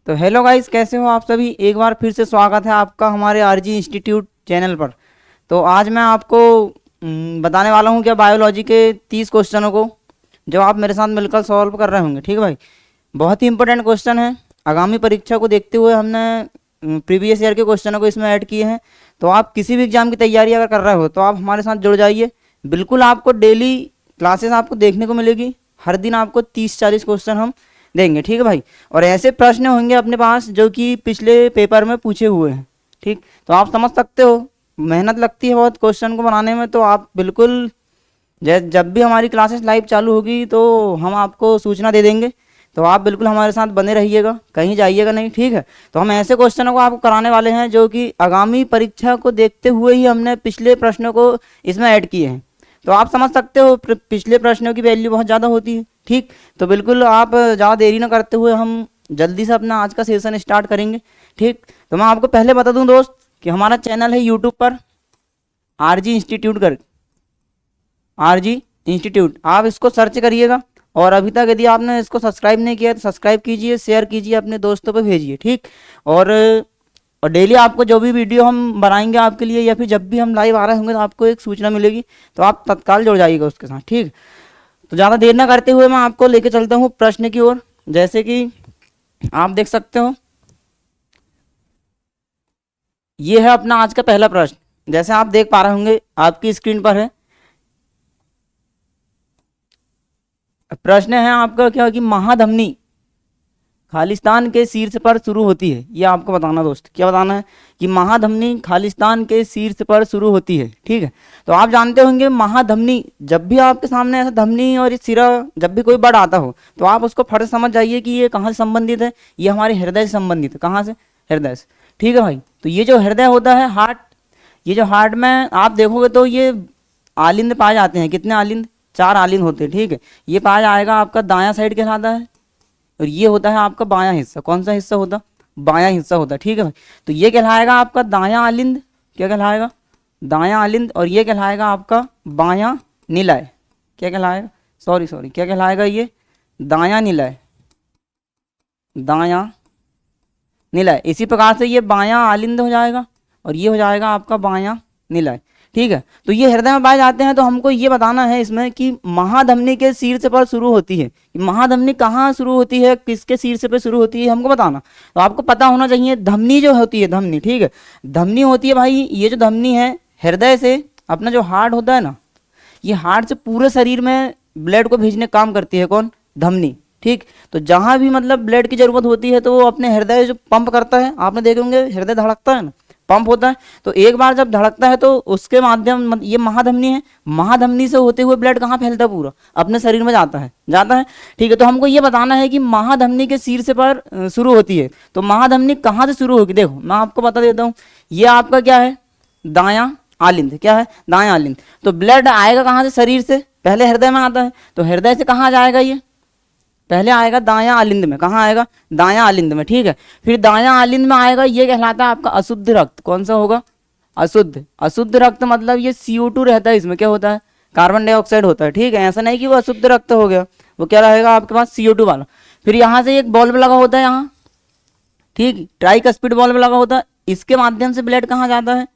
तो hello guys, कैसे हो आप सभी। एक बार फिर से स्वागत है आपका हमारे आरजी इंस्टीट्यूट चैनल पर। तो आज मैं आपको बताने वाला हूं क्या बायोलॉजी के 30 क्वेश्चनों को, जो आप मेरे साथ मिलकर सॉल्व कर रहे होंगे। ठीक है भाई, बहुत ही इंपॉर्टेंट क्वेश्चन है। आगामी परीक्षा को देखते हुए हमने प्रीवियस ईयर के क्वेश्चनों को इसमें ऐड किए हैं। तो आप किसी भी एग्जाम की तैयारी अगर कर रहे हो तो आप हमारे साथ जुड़ जाइए। बिल्कुल आपको डेली क्लासेस आपको देखने को मिलेगी। हर दिन आपको 30-40 क्वेश्चन हम देंगे। ठीक है भाई, और ऐसे प्रश्न होंगे अपने पास जो कि पिछले पेपर में पूछे हुए हैं। ठीक, तो आप समझ सकते हो मेहनत लगती है बहुत क्वेश्चन को बनाने में। तो आप बिल्कुल जब भी हमारी क्लासेस लाइव चालू होगी तो हम आपको सूचना दे देंगे। तो आप बिल्कुल हमारे साथ बने रहिएगा, कहीं जाइएगा नहीं। ठीक है, तो हम ऐसे क्वेश्चनों को आपको कराने वाले हैं जो कि आगामी परीक्षा को देखते हुए ही हमने पिछले प्रश्नों को इसमें ऐड किए हैं। तो आप समझ सकते हो पिछले प्रश्नों की वैल्यू बहुत ज़्यादा होती है। ठीक, तो बिल्कुल आप ज़्यादा देरी ना करते हुए हम जल्दी से अपना आज का सेशन स्टार्ट करेंगे। ठीक, तो मैं आपको पहले बता दूं दोस्त कि हमारा चैनल है यूट्यूब पर आरजी इंस्टीट्यूट कर आरजी इंस्टीट्यूट, आप इसको सर्च करिएगा। और अभी तक यदि आपने इसको सब्सक्राइब नहीं किया तो सब्सक्राइब कीजिए, शेयर कीजिए, अपने दोस्तों पे भेजिए। ठीक, और डेली आपको जो भी वीडियो हम बनाएंगे आपके लिए, या फिर जब भी हम लाइव आ रहे होंगे तो आपको एक सूचना मिलेगी। तो आप तत्काल जुड़ जाइएगा उसके साथ। ठीक, तो ज़्यादा देर ना करते हुए मैं आपको लेके चलता हूँ प्रश्न की ओर। जैसे कि आप देख सकते हो, ये है अपना आज का पहला प्रश्न। जैसे आप देख पा रहे होंगे आपकी स्क्रीन पर है। प्रश्न है आपका क्या कि महाधमनी खालिस्तान के शीर्ष पर शुरू होती है। ये आपको बताना दोस्त, क्या बताना है कि महाधमनी खालिस्तान के शीर्ष पर शुरू होती है। ठीक है, तो आप जानते होंगे महाधमनी, जब भी आपके सामने ऐसा धमनी और सिरा जब भी कोई वर्ड आता हो तो आप उसको फट समझ जाइए कि ये कहाँ से संबंधित है। ये हमारे हृदय से संबंधित है। कहाँ से? हृदय से। ठीक है भाई, तो ये जो हृदय होता है हार्ट, ये जो हार्ट में आप देखोगे तो ये आलिंद पाए जाते हैं। कितने आलिंद? 4 आलिंद होते हैं। ठीक है, ये पाया जाएगा आपका दायां साइड कहलाता है, और ये होता है आपका बायां हिस्सा। कौन सा हिस्सा होता? बायां हिस्सा होता है। ठीक है भाई, तो ये कहलाएगा आपका दायां आलिंद। क्या कहलाएगा? दायां आलिंद। और ये कहलाएगा आपका बायां निलय। क्या कहलाएगा? सॉरी क्या कहलाएगा? ये दायां निलय। दायां निलय। इसी प्रकार से ये बायां आलिंद हो जाएगा और ये हो जाएगा आपका बायां निलय। ठीक है, तो ये हृदय में पाए जाते हैं। तो हमको ये बताना है इसमें कि महाधमनी के शीर्ष पर शुरू होती है। महाधमनी कहाँ शुरू होती है, किसके शीर्ष पे शुरू होती है, हमको बताना। तो आपको पता होना चाहिए धमनी जो होती है, धमनी। ठीक है, धमनी होती है भाई, ये जो धमनी है हृदय से अपना जो हार्ट होता है ना, ये हार्ट से पूरे शरीर में ब्लड को भेजने काम करती है। कौन? धमनी। ठीक, तो जहाँ भी मतलब ब्लड की जरूरत होती है तो वो अपने हृदय जो पंप करता है, आपने देखे होंगे हृदय धड़कता है ना, पंप होता है। तो एक बार जब धड़कता है तो उसके माध्यम, ये महाधमनी है, महाधमनी से होते हुए ब्लड कहाँ फैलता है? पूरा अपने शरीर में जाता है। ठीक है, तो हमको ये बताना है कि महाधमनी के शीर्ष पर शुरू होती है। तो महाधमनी कहाँ से शुरू होगी? देखो मैं आपको बता देता हूँ, ये आपका क्या है? दायां आलिंद। क्या है? दायां आलिंद। तो ब्लड आएगा कहाँ से? शरीर से। पहले हृदय में आता है, तो हृदय से कहाँ जाएगा? ये पहले आएगा दायां आलिंद में। कहाँ आएगा? दायां आलिंद में। ठीक है, फिर दायां आलिंद में आएगा, ये कहलाता है आपका अशुद्ध रक्त। कौन सा होगा? अशुद्ध रक्त। मतलब ये CO2 रहता है इसमें। क्या होता है? कार्बन डाइऑक्साइड होता है। ठीक है, ऐसा नहीं कि वो अशुद्ध रक्त हो गया, वो क्या रहेगा आपके पास? CO2 वाला। फिर यहाँ से एक बल्ब लगा होता है यहाँ। ठीक, ट्राइकस्पिड बल्ब लगा होता है। इसके माध्यम से ब्लड कहाँ जाता है?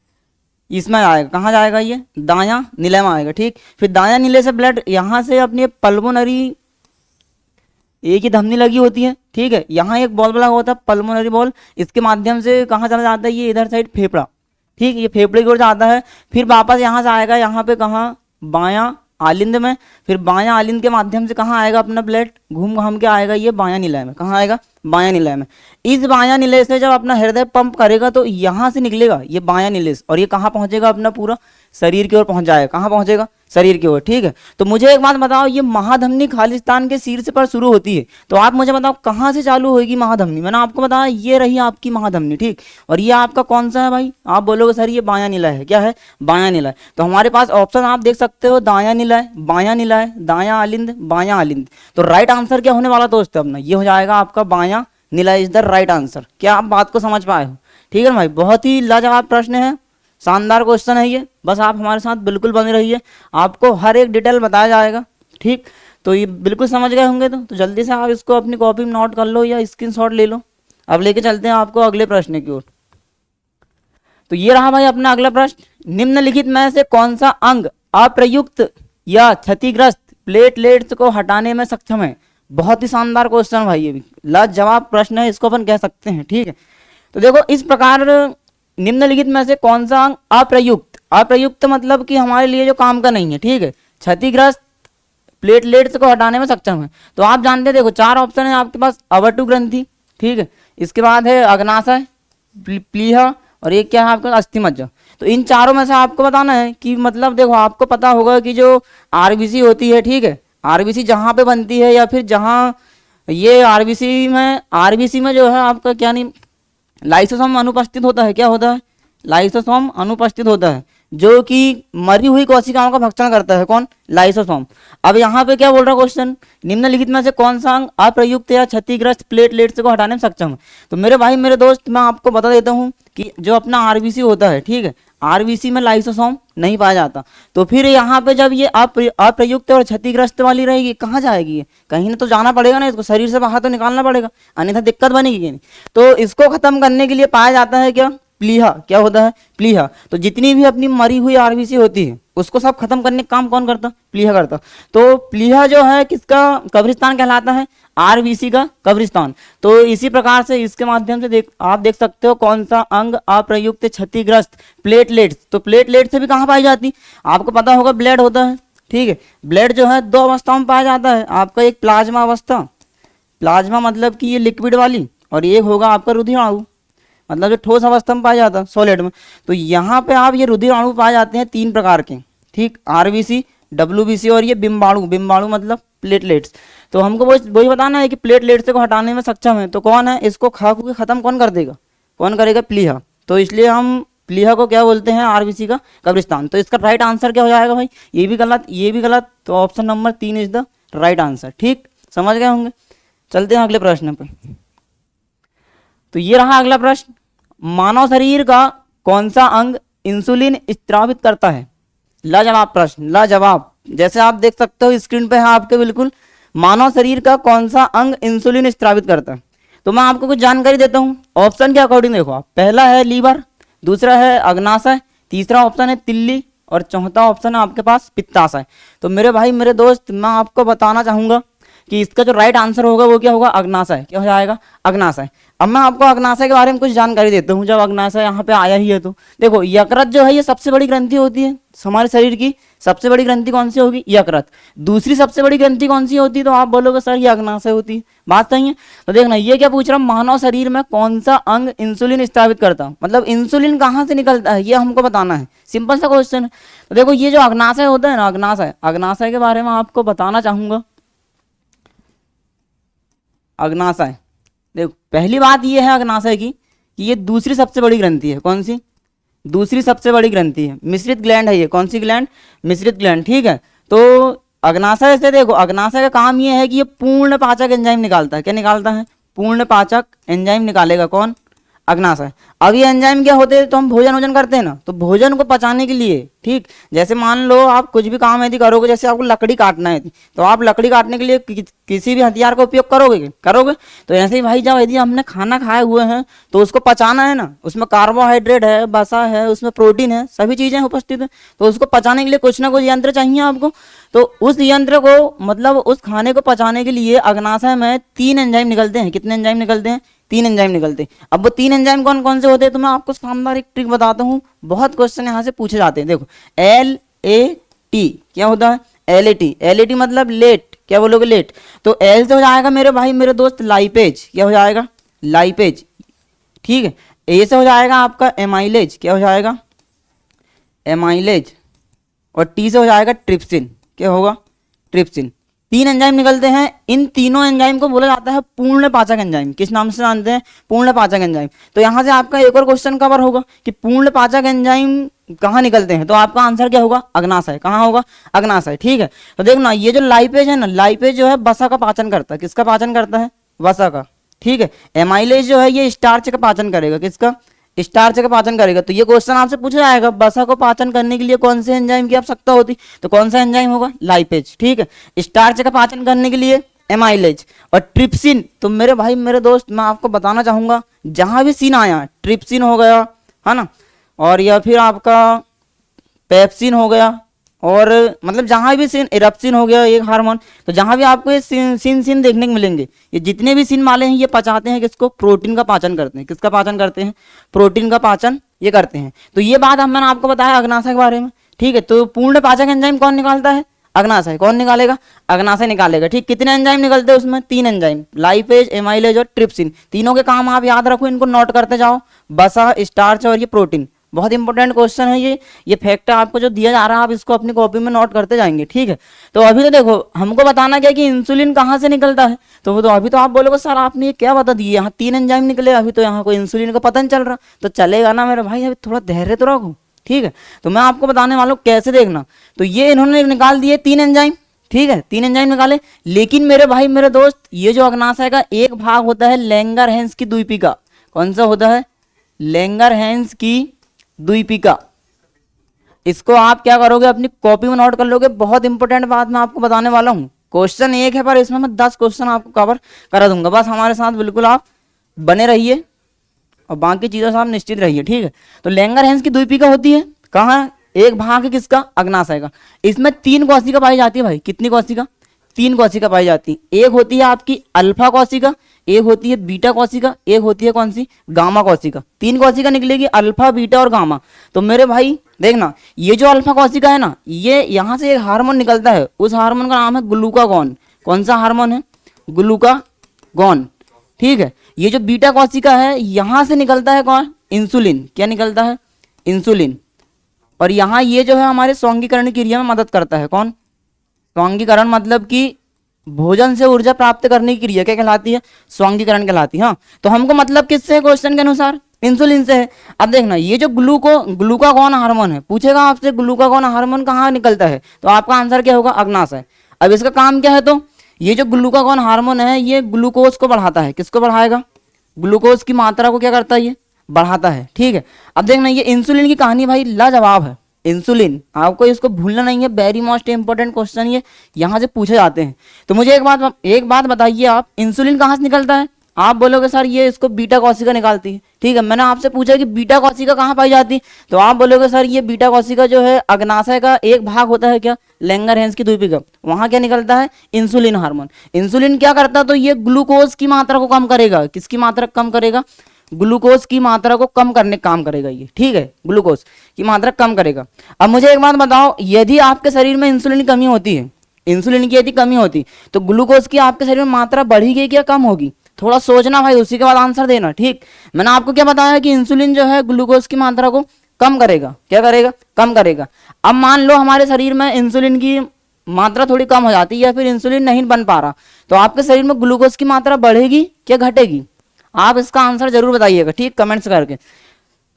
इसमें आएगा। कहाँ जाएगा? ये दायां निलय में आएगा। ठीक, फिर दायां निलय से ब्लड यहाँ से अपनी पल्मोनरी, एक ही धमनी लगी होती है। ठीक है, यहाँ एक बॉल लगा होता है पल्मोनरी बॉल, इसके माध्यम से कहाँ चला जाता है? ये इधर साइड फेफड़ा। ठीक, ये फेफड़े की ओर जाता है। फिर वापस यहाँ से आएगा, यहाँ पे कहाँ? बायां आलिंद में। फिर बायां आलिंद के माध्यम से कहाँ आएगा अपना ब्लड? घूम घाम के आएगा ये बायां निलय में। कहाँ आएगा? बायां निलय में। इस बायां निलय से जब अपना हृदय पंप करेगा तो यहाँ से निकलेगा ये बायां निलय, और ये कहाँ पहुंचेगा? अपना पूरा शरीर की ओर पहुंच जाएगा। कहाँ पहुंचेगा? शरीर की ओर। ठीक है, तो मुझे एक बात बताओ, ये महाधमनी खालिस्तान के शीर्ष पर शुरू होती है, तो आप मुझे बताओ कहाँ से चालू होगी महाधमनी? मैंने आपको बताया ये रही आपकी महाधमनी। ठीक, और ये आपका कौन सा है भाई? आप बोलोगे सर ये बायां निलय है। क्या है? बायां निलय। तो हमारे पास ऑप्शन आप देख सकते हो, दायां निलय, बायां निलय, दायां आलिंद, बायां आलिंद। तो राइट आंसर क्या होने वाला दोस्त अपना? ये हो जाएगा आपका बायां निलय इज द राइट आंसर। क्या आप बात को समझ पाए हो? ठीक है भाई, बहुत ही लाजवाब प्रश्न है, शानदार क्वेश्चन है ये। बस आप हमारे साथ बिल्कुल बने रहिए, आपको हर एक डिटेल बताया जाएगा। ठीक, तो ये बिल्कुल समझ गए होंगे। तो जल्दी से आप इसको अपनी कॉपी में नोट कर लो या स्क्रीनशॉट ले लो। अब लेके चलते हैं आपको अगले प्रश्न की ओर। तो ये रहा भाई अपना अगला प्रश्न, निम्नलिखित में से कौन सा अंग अप्रयुक्त या क्षतिग्रस्त प्लेटलेट्स को हटाने में सक्षम है। बहुत ही शानदार क्वेश्चन भाई, ये भी लाजवाब प्रश्न है, इसको अपन कह सकते हैं। ठीक है, तो देखो इस प्रकार निम्नलिखित में से कौन सा अंग अप्रयुक्त, अप्रयुक्त मतलब कि हमारे लिए जो काम का नहीं है। ठीक है, क्षतिग्रस्त प्लेटलेट्स को हटाने में सक्षम है। तो आप जानते हैं, देखो 4 ऑप्शन है आपके पास, अवटु ग्रंथि, ठीक है, इसके बाद है अग्नाशय, प्लीहा, और एक क्या है आपका अस्थिमज्जा। तो इन चारों में से आपको बताना है कि मतलब देखो आपको पता होगा कि जो आरबीसी होती है, ठीक है, आरबीसी जहाँ पे बनती है या फिर जहाँ ये आरबीसी में जो है आपका क्या नहीं लाइसोसोम अनुपस्थित होता है। क्या होता है? लाइसोसोम अनुपस्थित होता है, जो कि मरी हुई कोशिकाओं का भक्षण करता है। कौन? लाइसोसोम। अब यहाँ पे क्या बोल रहा है क्वेश्चन, निम्नलिखित में से कौन सा अंग अप्रयुक्त या क्षतिग्रस्त प्लेटलेट्स को हटाने में सक्षम है। तो मेरे भाई मेरे दोस्त मैं आपको बता देता हूँ कि जो अपना आरबीसी होता है, ठीक है, आरबीसी में लाइसोसोम नहीं पाया जाता। तो फिर यहाँ पे जब ये अप्रयुक्त और क्षतिग्रस्त वाली रहेगी, कहाँ जाएगी ये? कहीं ना तो जाना पड़ेगा ना, इसको शरीर से बाहर तो निकालना पड़ेगा, अन्यथा दिक्कत बनेगी कि नहीं। तो इसको खत्म करने के लिए पाया जाता है क्या? प्लीहा। क्या होता है? प्लीहा। तो जितनी भी अपनी मरी हुई आरबीसी होती है उसको सब खत्म करने का काम कौन करता? प्लीहा करता। तो प्लीहा जो है किसका कब्रिस्तान कहलाता है? आरबीसी का कब्रिस्तान। तो इसी प्रकार से इसके माध्यम से आप देख सकते हो कौन सा अंग अप्रयुक्त क्षतिग्रस्त प्लेटलेट्स। तो प्लेटलेट से भी कहाँ पाई जाती? आपको पता होगा ब्लड होता है, ठीक है, ब्लड जो है 2 अवस्थाओं में पाया जाता है आपका, एक प्लाज्मा अवस्था, प्लाज्मा मतलब कि ये लिक्विड वाली, और एक होगा आपका रुधिराणु, मतलब जो ठोस अवस्था में पाया जाता है, सॉलिड में। तो यहाँ पे आप ये रुधिराणु पाए जाते हैं 3 प्रकार के, ठीक, आरबीसी, डब्ल्यूबीसी और ये बिम्बाणु। बिम्बाणु मतलब प्लेटलेट्स। तो हमको वही बताना है कि प्लेटलेट्स को हटाने में सक्षम है। तो कौन है? इसको खा के खत्म कौन कर देगा? कौन करेगा? प्लीहा। तो इसलिए हम प्लीहा को क्या बोलते हैं? आरबीसी का कब्रिस्तान। तो इसका राइट आंसर क्या हो जाएगा भाई? ये भी गलत, ये भी गलत, तो option number 3 is the right answer. ठीक, समझ गए होंगे। चलते हैं अगले प्रश्न पे। तो ये रहा अगला प्रश्न, मानव शरीर का कौन सा अंग इंसुलिन स्त्रावित करता है? लाजवाब प्रश्न, लाजवाब। जैसे आप देख सकते हो स्क्रीन पे है आपके, बिल्कुल, मानव शरीर का कौन सा अंग इंसुलिन स्त्रावित करता है। तो मैं आपको कुछ जानकारी देता हूँ ऑप्शन के अकॉर्डिंग। देखो आप, पहला है लीवर, दूसरा है अग्नाशय, तीसरा ऑप्शन है तिल्ली, और चौथा ऑप्शन है आपके पास पित्ताशय। तो मेरे भाई मेरे दोस्त मैं आपको बताना चाहूंगा कि इसका जो राइट आंसर होगा वो क्या होगा? अग्नाशय। क्या हो जाएगा? अग्नाशय। अब मैं आपको अग्नाशय के बारे में कुछ जानकारी देता हूँ, जब अग्नाशय यहाँ पे आया ही है। तो देखो यकृत जो है ये सबसे बड़ी ग्रंथि होती है हमारे शरीर की। सबसे बड़ी ग्रंथि कौन सी होगी? यकृत। दूसरी सबसे बड़ी ग्रंथि कौन सी होती है? तो आप बोलोगे सर ये अग्नाशय होती है। बात सही है। तो देखना ये क्या पूछ रहा हूँ, मानव शरीर में कौन सा अंग इंसुलिन स्त्रावित करता, मतलब इंसुलिन कहाँ से निकलता है ये हमको बताना है। सिंपल सा क्वेश्चन है। तो देखो ये जो अग्नाशय होता है ना, अग्नाशय के बारे में आपको बताना चाहूंगा। अग्नाशय, देखो पहली बात ये है अग्नाशय की कि ये दूसरी सबसे बड़ी ग्रंथि है। कौन सी? दूसरी सबसे बड़ी ग्रंथि है। मिश्रित ग्लैंड है ये। कौन सी ग्लैंड? मिश्रित ग्लैंड। ठीक है, तो अग्नाशय से देखो, अग्नाशय का काम ये है कि ये पूर्ण पाचक एंजाइम निकालता है। क्या निकालता है? पूर्ण पाचक एंजाइम निकालेगा। कौन? अग्नाशय। अब ये एंजाइम क्या होते हैं? तो हम भोजन करते हैं ना, तो भोजन को पचाने के लिए, ठीक, जैसे मान लो आप कुछ भी काम यदि करोगे, जैसे आपको लकड़ी काटना है तो आप लकड़ी काटने के लिए किसी भी हथियार का उपयोग करोगे। तो ऐसे ही भाई जब यदि हमने खाना खाए हुए हैं तो उसको पचाना है ना, उसमें कार्बोहाइड्रेट है, वसा है, उसमें प्रोटीन है, सभी चीजें उपस्थित है। तो उसको पचाने के लिए कुछ ना कुछ यंत्र चाहिए आपको। तो उस यंत्र को, मतलब उस खाने को पचाने के लिए अग्नाशय में 3 एंजाइम निकलते हैं। कितने एंजाइम निकलते हैं? 3 एंजाइम निकलते हैं। अब वो 3 एंजाइम कौन कौन से होते हैं? तो मैं आपको शानदार एक ट्रिक बताता हूँ, बहुत क्वेश्चन यहाँ से पूछे जाते हैं। देखो LAT क्या होता है? LAT मतलब लेट। क्या बोलोगे? लेट। तो L से हो जाएगा मेरे भाई मेरे दोस्त लाइपेज। क्या हो जाएगा? लाइपेज। ठीक है, A से हो जाएगा आपका एमाइलेज। क्या हो जाएगा? एमाइलेज। और T से हो जाएगा ट्रिप्सिन। क्या होगा? ट्रिप्सिन। 3 एंजाइम निकलते हैं। इन तीनों एंजाइम को बोला जाता है पूर्ण पाचक एंजाइम। किस नाम से जानते हैं? पूर्ण पाचक एंजाइम। तो यहाँ से आपका एक और क्वेश्चन कवर होगा कि पूर्ण पाचक एंजाइम कहाँ निकलते हैं, तो आपका आंसर क्या होगा? अग्नाशय। कहाँ होगा? अग्नाशय। ठीक है, तो देखना ये जो लाइपेज है ना, लाइपेज जो है वसा का पाचन करता है। किसका पाचन करता है? वसा का। ठीक है, एमाइलेज जो है ये स्टार्च का पाचन करेगा। किसका? स्टार्च का पाचन करेगा। तो ये क्वेश्चन आपसे पूछा जाएगा, वसा को पाचन करने के लिए कौन से एंजाइम की आवश्यकता होती? तो कौन सा एंजाइम होगा? लाइपेज। ठीक है, स्टार्च का पाचन करने के लिए एमाइलेज। और ट्रिप्सिन, तो मेरे भाई मेरे दोस्त मैं आपको बताना चाहूंगा, जहां भी सीन आया, ट्रिप्सिन हो गया है ना, और या फिर आपका पेप्सिन हो गया, और मतलब जहां भी सीन, इरप्सिन हो गया एक हार्मोन, तो जहां भी आपको ये सीन देखने को मिलेंगे, ये जितने भी सीन वाले हैं ये पचाते हैं किसको, प्रोटीन का पाचन करते हैं। किसका पाचन करते हैं, प्रोटीन का पाचन ये करते हैं। तो ये बात मैंने आपको बताया अग्नाशय के बारे में, ठीक है। तो पूर्ण पाचक एंजाइम कौन निकालता है, अग्नाशय। कौन निकालेगा, अग्नाशय निकालेगा, ठीक। कितने एंजाइम निकलते हैं उसमें, 3 एंजाइम, लाइपेज, एमाइलेज और ट्रिप्सिन। तीनों के काम आप याद रखो, इनको नोट करते जाओ, वसा, स्टार्च और ये प्रोटीन। बहुत इंपॉर्टेंट क्वेश्चन है ये फैक्ट आपको जो दिया जा रहा है आप इसको अपनी कॉपी में नोट करते जाएंगे, ठीक है। तो अभी तो देखो हमको बताना क्या कि इंसुलिन कहाँ से निकलता है, तो अभी तो आप बोलोगे सर आपने ये क्या बता दिया, यहाँ 3 एंजाइम निकले, अभी तो यहाँ कोई इंसुलिन का पता नहीं चल रहा। तो चलेगा ना मेरे भाई, अभी थोड़ा धैर्य तो रखो, ठीक है। तो मैं आपको बताने वाला हूँ कैसे देखना। तो ये इन्होंने निकाल दिए 3 एंजाइम, ठीक है, 3 एंजाइम निकाले। लेकिन मेरे भाई मेरे दोस्त, ये जो अग्नाशय का एक भाग होता है लैंगरहैंस की द्वीपिका, कौन सा होता है, लैंगरहैंस की द्वीपिका। इसको आप क्या करोगे, अपनी कॉपी में नोट कर लोगे। बहुत इंपॉर्टेंट बात मैं आपको बताने वाला हूँ। क्वेश्चन एक है पर इसमें मैं 10 क्वेश्चन आपको कवर करा दूंगा। बस हमारे साथ बिल्कुल आप बने रहिए और बाकी चीजों से आप निश्चित रहिए, ठीक है। तो लैंगरहैंस की द्वीपिका होती है कहाँ, एक भाग है किसका, अग्नाशय का। इसमें 3 कोशिका पाई जाती है भाई, कितनी कोशिका, 3 कोशिका पाई जाती है। एक होती है आपकी अल्फा कोशिका, एक होती है बीटा कोशिका, एक होती है कौन सी, गामा कोशिका। 3 कोशिका निकलेगी, अल्फा, बीटा और गामा। तो मेरे भाई देखना, ये जो अल्फा कोशिका है ना, ये यहाँ से एक हार्मोन निकलता है, उस हार्मोन का नाम है ग्लूकागॉन। कौन सा हार्मोन है, ग्लूकागॉन, ठीक है। ये जो बीटा कोशिका है, यहाँ से निकलता है कौन, इंसुलिन। क्या निकलता है, इंसुलिन। और यहाँ ये जो है हमारे स्वांगीकरण की क्रिया में मदद करता है। कौन, स्वांगीकरण मतलब कि भोजन से ऊर्जा प्राप्त करने की क्रिया क्या कहलाती है, स्वांगीकरण कहलाती है। हाँ, तो हमको मतलब किससे, क्वेश्चन के अनुसार इंसुलिन से है। अब देखना, ये जो ग्लूकागॉन हार्मोन है, पूछेगा आपसे ग्लूकागॉन हार्मोन कहाँ निकलता है, तो आपका आंसर क्या होगा, अग्नाशय। अब इसका काम क्या है, तो ये जो ग्लूकागॉन हार्मोन है ये ग्लूकोज को बढ़ाता है। किसको बढ़ाएगा, ग्लूकोज की मात्रा को क्या करता है, ये बढ़ाता है, ठीक है। अब देखना, ये इंसुलिन की कहानी भाई लाजवाब है। इंसुलिन, आपको इसको भूलना नहीं है, वेरी मोस्ट इंपोर्टेंट क्वेश्चन ये यहाँ से पूछे जाते हैं। तो मुझे एक बात बताइए आप, इंसुलिन कहाँ से निकलता है। आप बोलोगे सर ये इसको बीटा कोशिका निकालती है, ठीक है। मैंने आपसे पूछा कि बीटा कोशिका कहाँ पाई जाती है, तो आप बोलोगे सर ये बीटा कोशिका जो है अग्नाशय का एक भाग होता है, क्या, लैंगरहैंस की द्वीपिका, वहां क्या निकलता है, इंसुलिन हार्मोन। इंसुलिन क्या करता है, तो ये ग्लूकोज की मात्रा को कम करेगा। किसकी मात्रा कम करेगा, ग्लूकोज की मात्रा को कम करने का काम करेगा ये, ठीक है, ग्लूकोज की मात्रा कम करेगा। अब मुझे एक बात बताओ, यदि आपके शरीर में इंसुलिन की कमी होती है, इंसुलिन की यदि कमी होती, तो ग्लूकोज की आपके शरीर में मात्रा बढ़ेगी क्या कम होगी, थोड़ा सोचना भाई, उसी के बाद आंसर देना, ठीक। मैंने आपको क्या बताया कि इंसुलिन जो है ग्लूकोज की मात्रा को कम करेगा, क्या करेगा, कम करेगा। अब मान लो हमारे शरीर में इंसुलिन की मात्रा थोड़ी कम हो जाती है या फिर इंसुलिन नहीं बन पा रहा, तो आपके शरीर में ग्लूकोज की मात्रा बढ़ेगी क्या घटेगी, आप इसका आंसर जरूर बताइएगा, ठीक, कमेंट्स करके।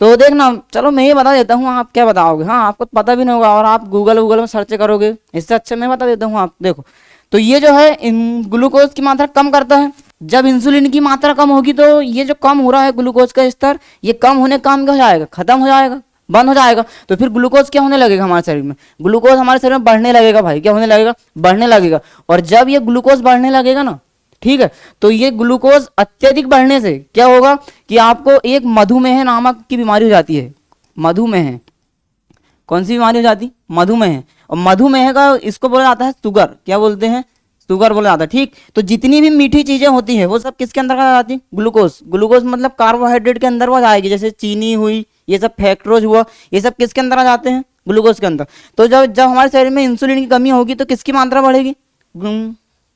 तो देखना, चलो मैं ही बता देता हूँ, आप क्या बताओगे। हाँ, आपको पता भी नहीं होगा और आप गूगल में सर्च करोगे, इससे अच्छा मैं बता देता हूँ। आप देखो, तो ये जो है ग्लूकोज की मात्रा कम करता है। जब इंसुलिन की मात्रा कम होगी तो ये जो कम हो रहा है ग्लूकोज का स्तर, ये कम होने काम क्या हो जाएगा, खत्म हो जाएगा, बंद हो जाएगा। तो फिर ग्लूकोज क्या होने लगेगा हमारे शरीर में, ग्लूकोज हमारे शरीर में बढ़ने लगेगा भाई, क्या होने लगेगा, बढ़ने लगेगा। और जब ये ग्लूकोज बढ़ने लगेगा ना, ठीक है, तो ये ग्लूकोज अत्यधिक बढ़ने से क्या होगा कि आपको एक मधुमेह नामक की बीमारी हो जाती है। मधुमेह, कौन सी बीमारी हो जाती, मधुमेह। और मधुमेह का इसको बोला जाता है शुगर, क्या बोलते हैं, शुगर बोला जाता है, ठीक। तो जितनी भी मीठी चीजें होती है वो सब किसके अंदर आ जाती है, ग्लूकोज। ग्लूकोज मतलब कार्बोहाइड्रेट के अंदर वो जाएगी, जैसे चीनी हुई, ये सब फैक्ट्रोज हुआ, ये सब किसके अंदर आ जाते हैं, ग्लूकोज के अंदर। तो जब हमारे शरीर में इंसुलिन की कमी होगी तो किसकी मात्रा बढ़ेगी,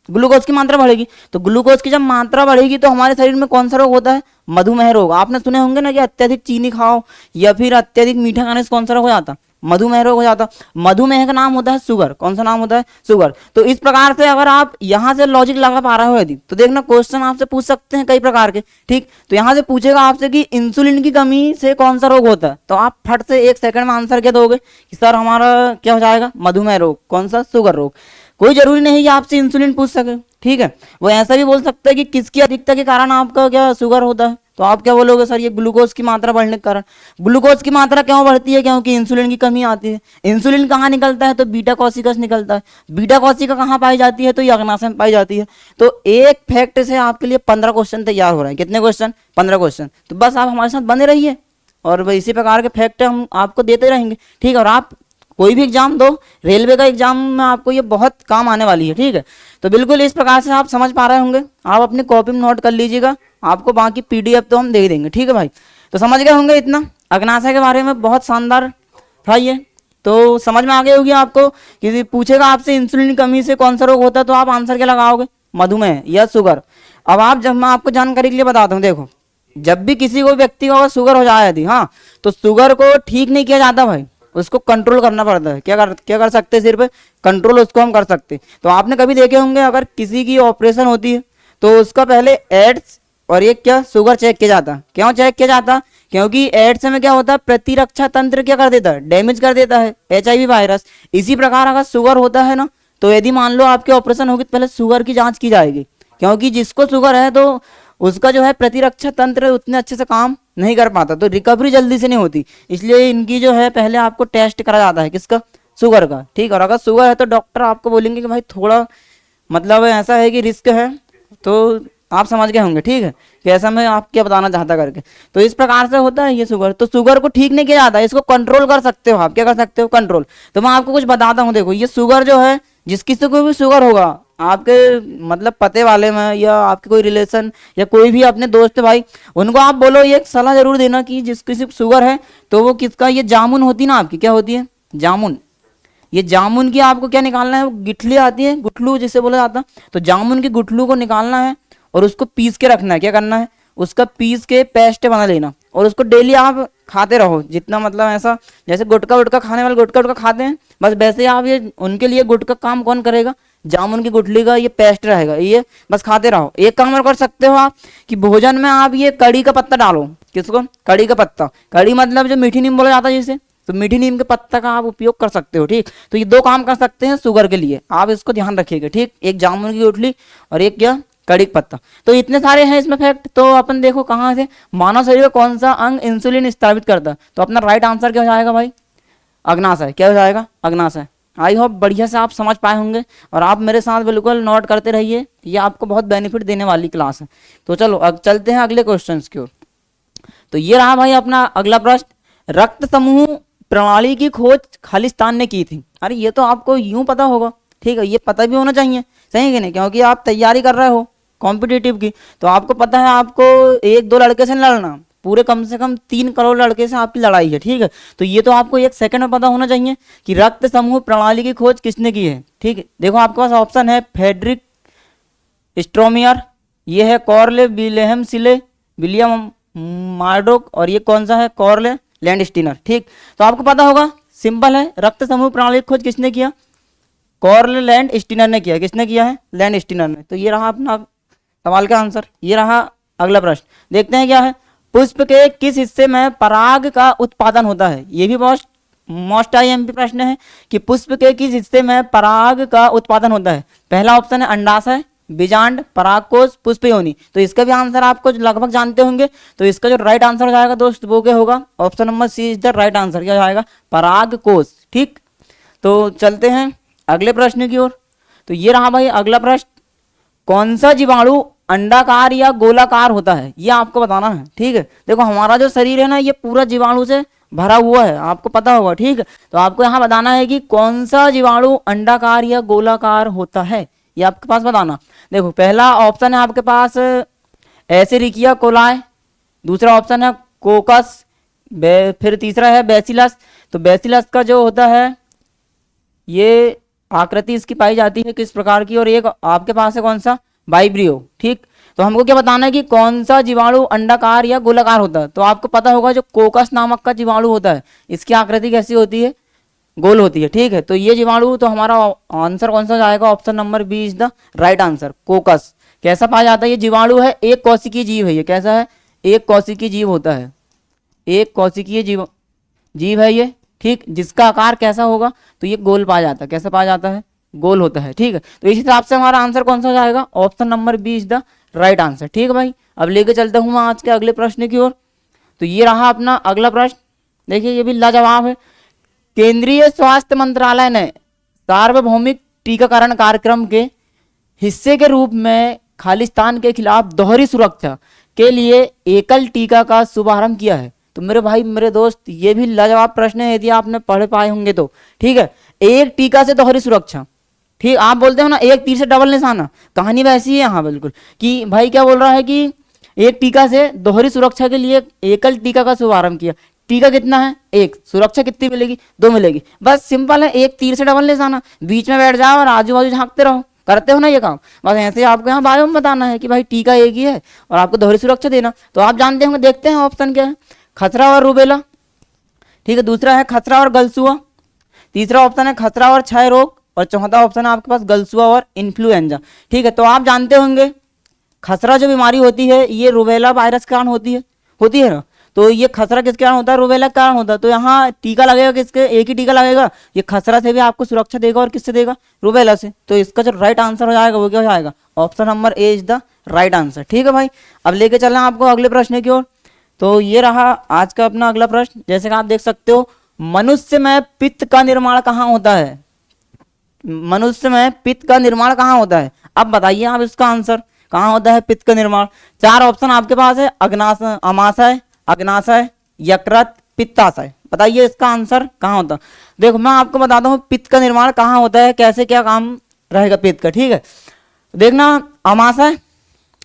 ग्लूकोज की मात्रा बढ़ेगी। तो ग्लूकोज की जब मात्रा बढ़ेगी तो हमारे शरीर में कौन सा रोग होता है, मधुमेह रोग। आपने सुने होंगे ना कि अत्यधिक चीनी खाओ या फिर अत्यधिक मीठा खाने से कौन सा रोग हो जाता, मधुमेह रोग हो जाता। मधुमेह का नाम होता है शुगर। कौन सा नाम होता है, शुगर। तो इस प्रकार से अगर आप यहाँ से लॉजिक लगा पा रहे हो यदि, तो देखना क्वेश्चन आपसे पूछ सकते हैं कई प्रकार के, ठीक। तो यहाँ से पूछेगा आपसे कि इंसुलिन की कमी से कौन सा रोग होता है, तो आप फट से 1 सेकंड में आंसर क्या दोगे कि सर हमारा क्या हो जाएगा, मधुमेह रोग। कौन सा, शुगर रोग। कोई जरूरी नहीं कि आपसे इंसुलिन पूछ सके, ठीक है। वो ऐसा भी बोल सकता है कि किसकी अधिकता के कारण आपका क्या शुगर होता है, तो आप क्या बोलोगे सर ये ग्लूकोज की मात्रा बढ़ने के कारण। ग्लूकोज की मात्रा क्यों बढ़ती है, क्योंकि इंसुलिन की कमी आती है। इंसुलिन कहाँ निकलता है, तो बीटा कोशिकास निकलता है। बीटा कोशिका कहाँ पाई जाती है, तो ये अग्नाशय में पाई जाती है। तो एक फैक्ट से आपके लिए 15 क्वेश्चन तैयार हो रहे हैं। कितने क्वेश्चन, 15 क्वेश्चन। तो बस आप हमारे साथ बने रहिए और इसी प्रकार के फैक्ट हम आपको देते रहेंगे, ठीक है। और आप कोई भी एग्जाम दो, रेलवे का एग्जाम में आपको ये बहुत काम आने वाली है, ठीक है। तो बिल्कुल इस प्रकार से आप समझ पा रहे होंगे। आप अपनी कॉपी में नोट कर लीजिएगा, आपको बाकी पीडीएफ तो हम दे देंगे, ठीक है भाई। तो समझ गए होंगे इतना अग्नाशय के बारे में, बहुत शानदार था ये। तो समझ में आ गई होगी आपको। किसी पूछेगा आपसे इंसुलिन की कमी से कौन सा रोग होता है, तो आप आंसर क्या लगाओगे, मधुमेह या शुगर। अब आप, जब मैं आपको जानकारी के लिए बताता हूँ, देखो जब भी किसी को व्यक्ति को अगर शुगर हो जाए यदि, हाँ, तो शुगर को ठीक नहीं किया जाता भाई, उसको कंट्रोल करना पड़ता है। क्या कर सकते हैं, सिर्फ कंट्रोल उसको हम कर सकते। तो आपने कभी देखे होंगे अगर किसी की ऑपरेशन होती है तो उसका पहले एड्स और ये क्या शुगर चेक किया जाता। क्यों चेक किया जाता, क्योंकि एड्स में क्या होता है, प्रतिरक्षा तंत्र क्या कर देता है, डैमेज कर देता है, HIV वायरस। इसी प्रकार अगर शुगर होता है ना, तो यदि मान लो आपके ऑपरेशन होगी तो पहले शुगर की जांच की जाएगी, क्योंकि जिसको शुगर है तो उसका जो है प्रतिरक्षा तंत्र उतने अच्छे से काम नहीं कर पाता, तो रिकवरी जल्दी से नहीं होती। इसलिए इनकी जो है पहले आपको टेस्ट करा जाता है, किसका, शुगर का, ठीक। और अगर शुगर है तो डॉक्टर आपको बोलेंगे कि भाई थोड़ा मतलब ऐसा है कि रिस्क है, तो आप समझ गए होंगे, ठीक है, कि ऐसा मैं आप क्या बताना चाहता करके। तो इस प्रकार से होता है ये शुगर। तो शुगर को ठीक नहीं किया जाता, इसको कंट्रोल कर सकते हो आप। क्या कर सकते हो, कंट्रोल। तो मैं आपको कुछ बताता हूँ। देखो ये शुगर जो है, जिस किसी को भी शुगर होगा, आपके मतलब पते वाले में या आपके कोई रिलेशन या कोई भी अपने दोस्त भाई, उनको आप बोलो ये एक सलाह जरूर देना कि जिस किसी को शुगर है तो वो किसका, ये जामुन होती ना आपकी, क्या होती है, जामुन। ये जामुन की आपको क्या निकालना है, गुठली आती है, गुठलू जिसे बोला जाता है। तो जामुन की गुठलू को निकालना है और उसको पीस के रखना है। क्या करना है, उसका पीस के पेस्ट बना लेना और उसको डेली आप खाते रहो। जितना मतलब ऐसा जैसे गुटखा वुटखा खाने वाले गुटखा वुटखा खाते हैं, बस वैसे ही आप ये उनके लिए गुटखा काम कौन करेगा, जामुन की गुठली का ये पेस्ट रहेगा, ये बस खाते रहो। एक काम और कर सकते हो आप कि भोजन में आप ये कड़ी का पत्ता डालो। किसको, कड़ी का पत्ता। कड़ी मतलब जो मीठी नीम बोला जाता है जिसे, तो मीठी नीम के पत्ता का आप उपयोग कर सकते हो, ठीक। तो ये दो काम कर सकते हैं शुगर के लिए, आप इसको ध्यान रखिएगा, ठीक। एक जामुन की गुठली और एक क्या, कड़ी का पत्ता। तो इतने सारे हैं इसमें फैक्ट। तो अपन देखो कहाँ से, मानव शरीर का कौन सा अंग इंसुलिन स्रावित करता है। तो अपना राइट आंसर क्या हो जाएगा भाई, अग्नाशय। क्या हो जाएगा, अग्नाशय। आई होप बढ़िया से आप समझ पाए होंगे और आप मेरे साथ बिल्कुल नोट करते रहिए, ये आपको बहुत बेनिफिट देने वाली क्लास है। तो चलो अब चलते हैं अगले क्वेश्चन की ओर। तो ये रहा भाई अपना अगला प्रश्न, रक्त समूह प्रणाली की खोज खालिस्तान ने की थी। अरे ये तो आपको यूं पता होगा, ठीक है, ये पता भी होना चाहिए, सही कि नहीं, क्योंकि आप तैयारी कर रहे हो कॉम्पिटिटिव की। तो आपको पता है आपको एक दो लड़के से लड़ना, पूरे कम से कम 3 करोड़ लड़के से आपकी लड़ाई है, ठीक है। तो ये तो आपको एक सेकंड में पता होना चाहिए कि रक्त समूह प्रणाली की खोज किसने की है, ठीक है। देखो आपके पास ऑप्शन है फ्रेडरिक स्ट्रोमियर, ये है कॉर्ले विलेहम सिले, विलियम मार्डोक, और ये कौन सा है, कॉर्ले लैंडस्टीनर, ठीक। तो आपको पता होगा, सिंपल है, रक्त समूह प्रणाली की खोज किसने किया, कॉर्ल लैंडस्टीनर ने किया। किसने किया है, लैंडस्टीनर ने। तो ये रहा अपना सवाल का आंसर। ये रहा अगला प्रश्न, देखते हैं क्या है। पुष्प के किस हिस्से में पराग का उत्पादन होता है। ये भी मोस्ट IMP प्रश्न है कि पुष्प के किस हिस्से में पराग का उत्पादन होता है। पहला ऑप्शन है अंडाशय, बीजांड, परागकोश, पुष्प योनि। तो इसका भी आंसर आपको लगभग जानते होंगे। तो इसका जो राइट आंसर हो जाएगा दोस्त वो क्या होगा, option number C is the right answer. क्या जाएगा, परागकोश, ठीक। तो चलते हैं अगले प्रश्न की ओर। तो ये रहा भाई अगला प्रश्न, कौन सा जीवाणु अंडाकार या गोलाकार होता है, ये आपको बताना है, ठीक है। देखो हमारा जो शरीर है ना, ये पूरा जीवाणु से भरा हुआ है, आपको पता होगा, ठीक है। तो आपको यहाँ बताना है कि कौन सा जीवाणु अंडाकार या गोलाकार होता है, ये आपके पास बताना। देखो पहला ऑप्शन है आपके पास एसेरिकिया कोलाई, दूसरा ऑप्शन है कोकस, फिर तीसरा है बैसिलस। तो बैसिलस का जो होता है ये आकृति इसकी पाई जाती है किस प्रकार की, और एक आपके पास है कौन सा, वाइब्रियो, ठीक। तो हमको क्या बताना है कि कौन सा जीवाणु अंडाकार या गोलाकार होता है। तो आपको पता होगा जो कोकस नामक का जीवाणु होता है, इसकी आकृति कैसी होती है, गोल होती है, ठीक है। तो ये जीवाणु, तो हमारा आंसर कौन सा जाएगा, option number B is the right answer, coccus. कैसा पाया जाता है, ये जीवाणु है, एक कोशिकीय जीव है, ये कैसा है, एक कोशिकीय जीव होता है, एक कोशिकीय जीव है ये, ठीक। जिसका आकार कैसा होगा, तो ये गोल पाया जाता है। कैसा पाया जाता है, गोल होता है। ठीक है, तो इस हिसाब से हमारा आंसर कौन सा हो जाएगा, option number B is the right answer. ठीक है भाई, अब लेके चलता हूँ मैं आज के अगले प्रश्न की ओर। तो ये रहा अपना अगला प्रश्न, देखिए ये भी लाजवाब है। केंद्रीय स्वास्थ्य मंत्रालय ने सार्वभौमिक टीकाकरण कार्यक्रम के हिस्से के रूप में खालिस्तान के खिलाफ दोहरी सुरक्षा के लिए एकल टीका का शुभारंभ किया है। तो मेरे भाई मेरे दोस्त, ये भी लाजवाब प्रश्न है यदि आपने पढ़ पाए होंगे तो। ठीक है, एक टीका से दोहरी सुरक्षा, ठीक, आप बोलते हो ना एक तीर से डबल निशाना, कहानी वैसी है यहाँ बिल्कुल, कि भाई क्या बोल रहा है कि एक टीका से दोहरी सुरक्षा के लिए एकल टीका का शुभारंभ किया। टीका कितना है, एक, सुरक्षा कितनी मिलेगी, 2 मिलेगी। बस सिंपल है, एक तीर से डबल निशाना, बीच में बैठ जाओ और आजू बाजू झांकते रहो, करते हो ना ये काम। बस ऐसे आपको यहाँ बायो में बताना है कि भाई टीका एक ही है और आपको दोहरी सुरक्षा देना। तो आप जानते होंगे, देखते हैं ऑप्शन क्या है, खसरा और रूबेला। ठीक है, दूसरा है खसरा और गलसुआ, तीसरा ऑप्शन है खसरा और क्षय रोग, और चौथा ऑप्शन है आपके पास गलसुआ और इन्फ्लुएंजा। ठीक है, तो आप जानते होंगे खसरा जो बीमारी होती है ये रूबेला वायरस के कारण होती है ना। तो ये खसरा किसके कारण होता है, रूबेला के कारण होता है। तो यहाँ टीका लगेगा किसके, एक ही टीका लगेगा, ये खसरा से भी आपको सुरक्षा देगा और किससे देगा, रूबेला से। तो इसका जो राइट आंसर हो जाएगा वो क्या हो जाएगा, option number A is the right answer. ठीक है भाई, अब लेके चलना आपको अगले प्रश्न की ओर। तो ये रहा आज का अपना अगला प्रश्न। जैसे कि आप देख सकते हो, मनुष्य में पित्त का निर्माण कहाँ होता है, मनुष्य में पित्त का निर्माण कहाँ होता है। अब बताइए आप इसका आंसर, कहाँ होता है पित्त का निर्माण। 4 ऑप्शन आपके पास है, अग्नाशय, अमाशय, अग्नाशय, यकृत, पित्ताशय। बताइए इसका आंसर कहाँ होता है। देखो मैं आपको बताता हूँ पित्त का निर्माण कहाँ होता है, कैसे क्या काम रहेगा पित्त का। ठीक है, देखना अमाशय,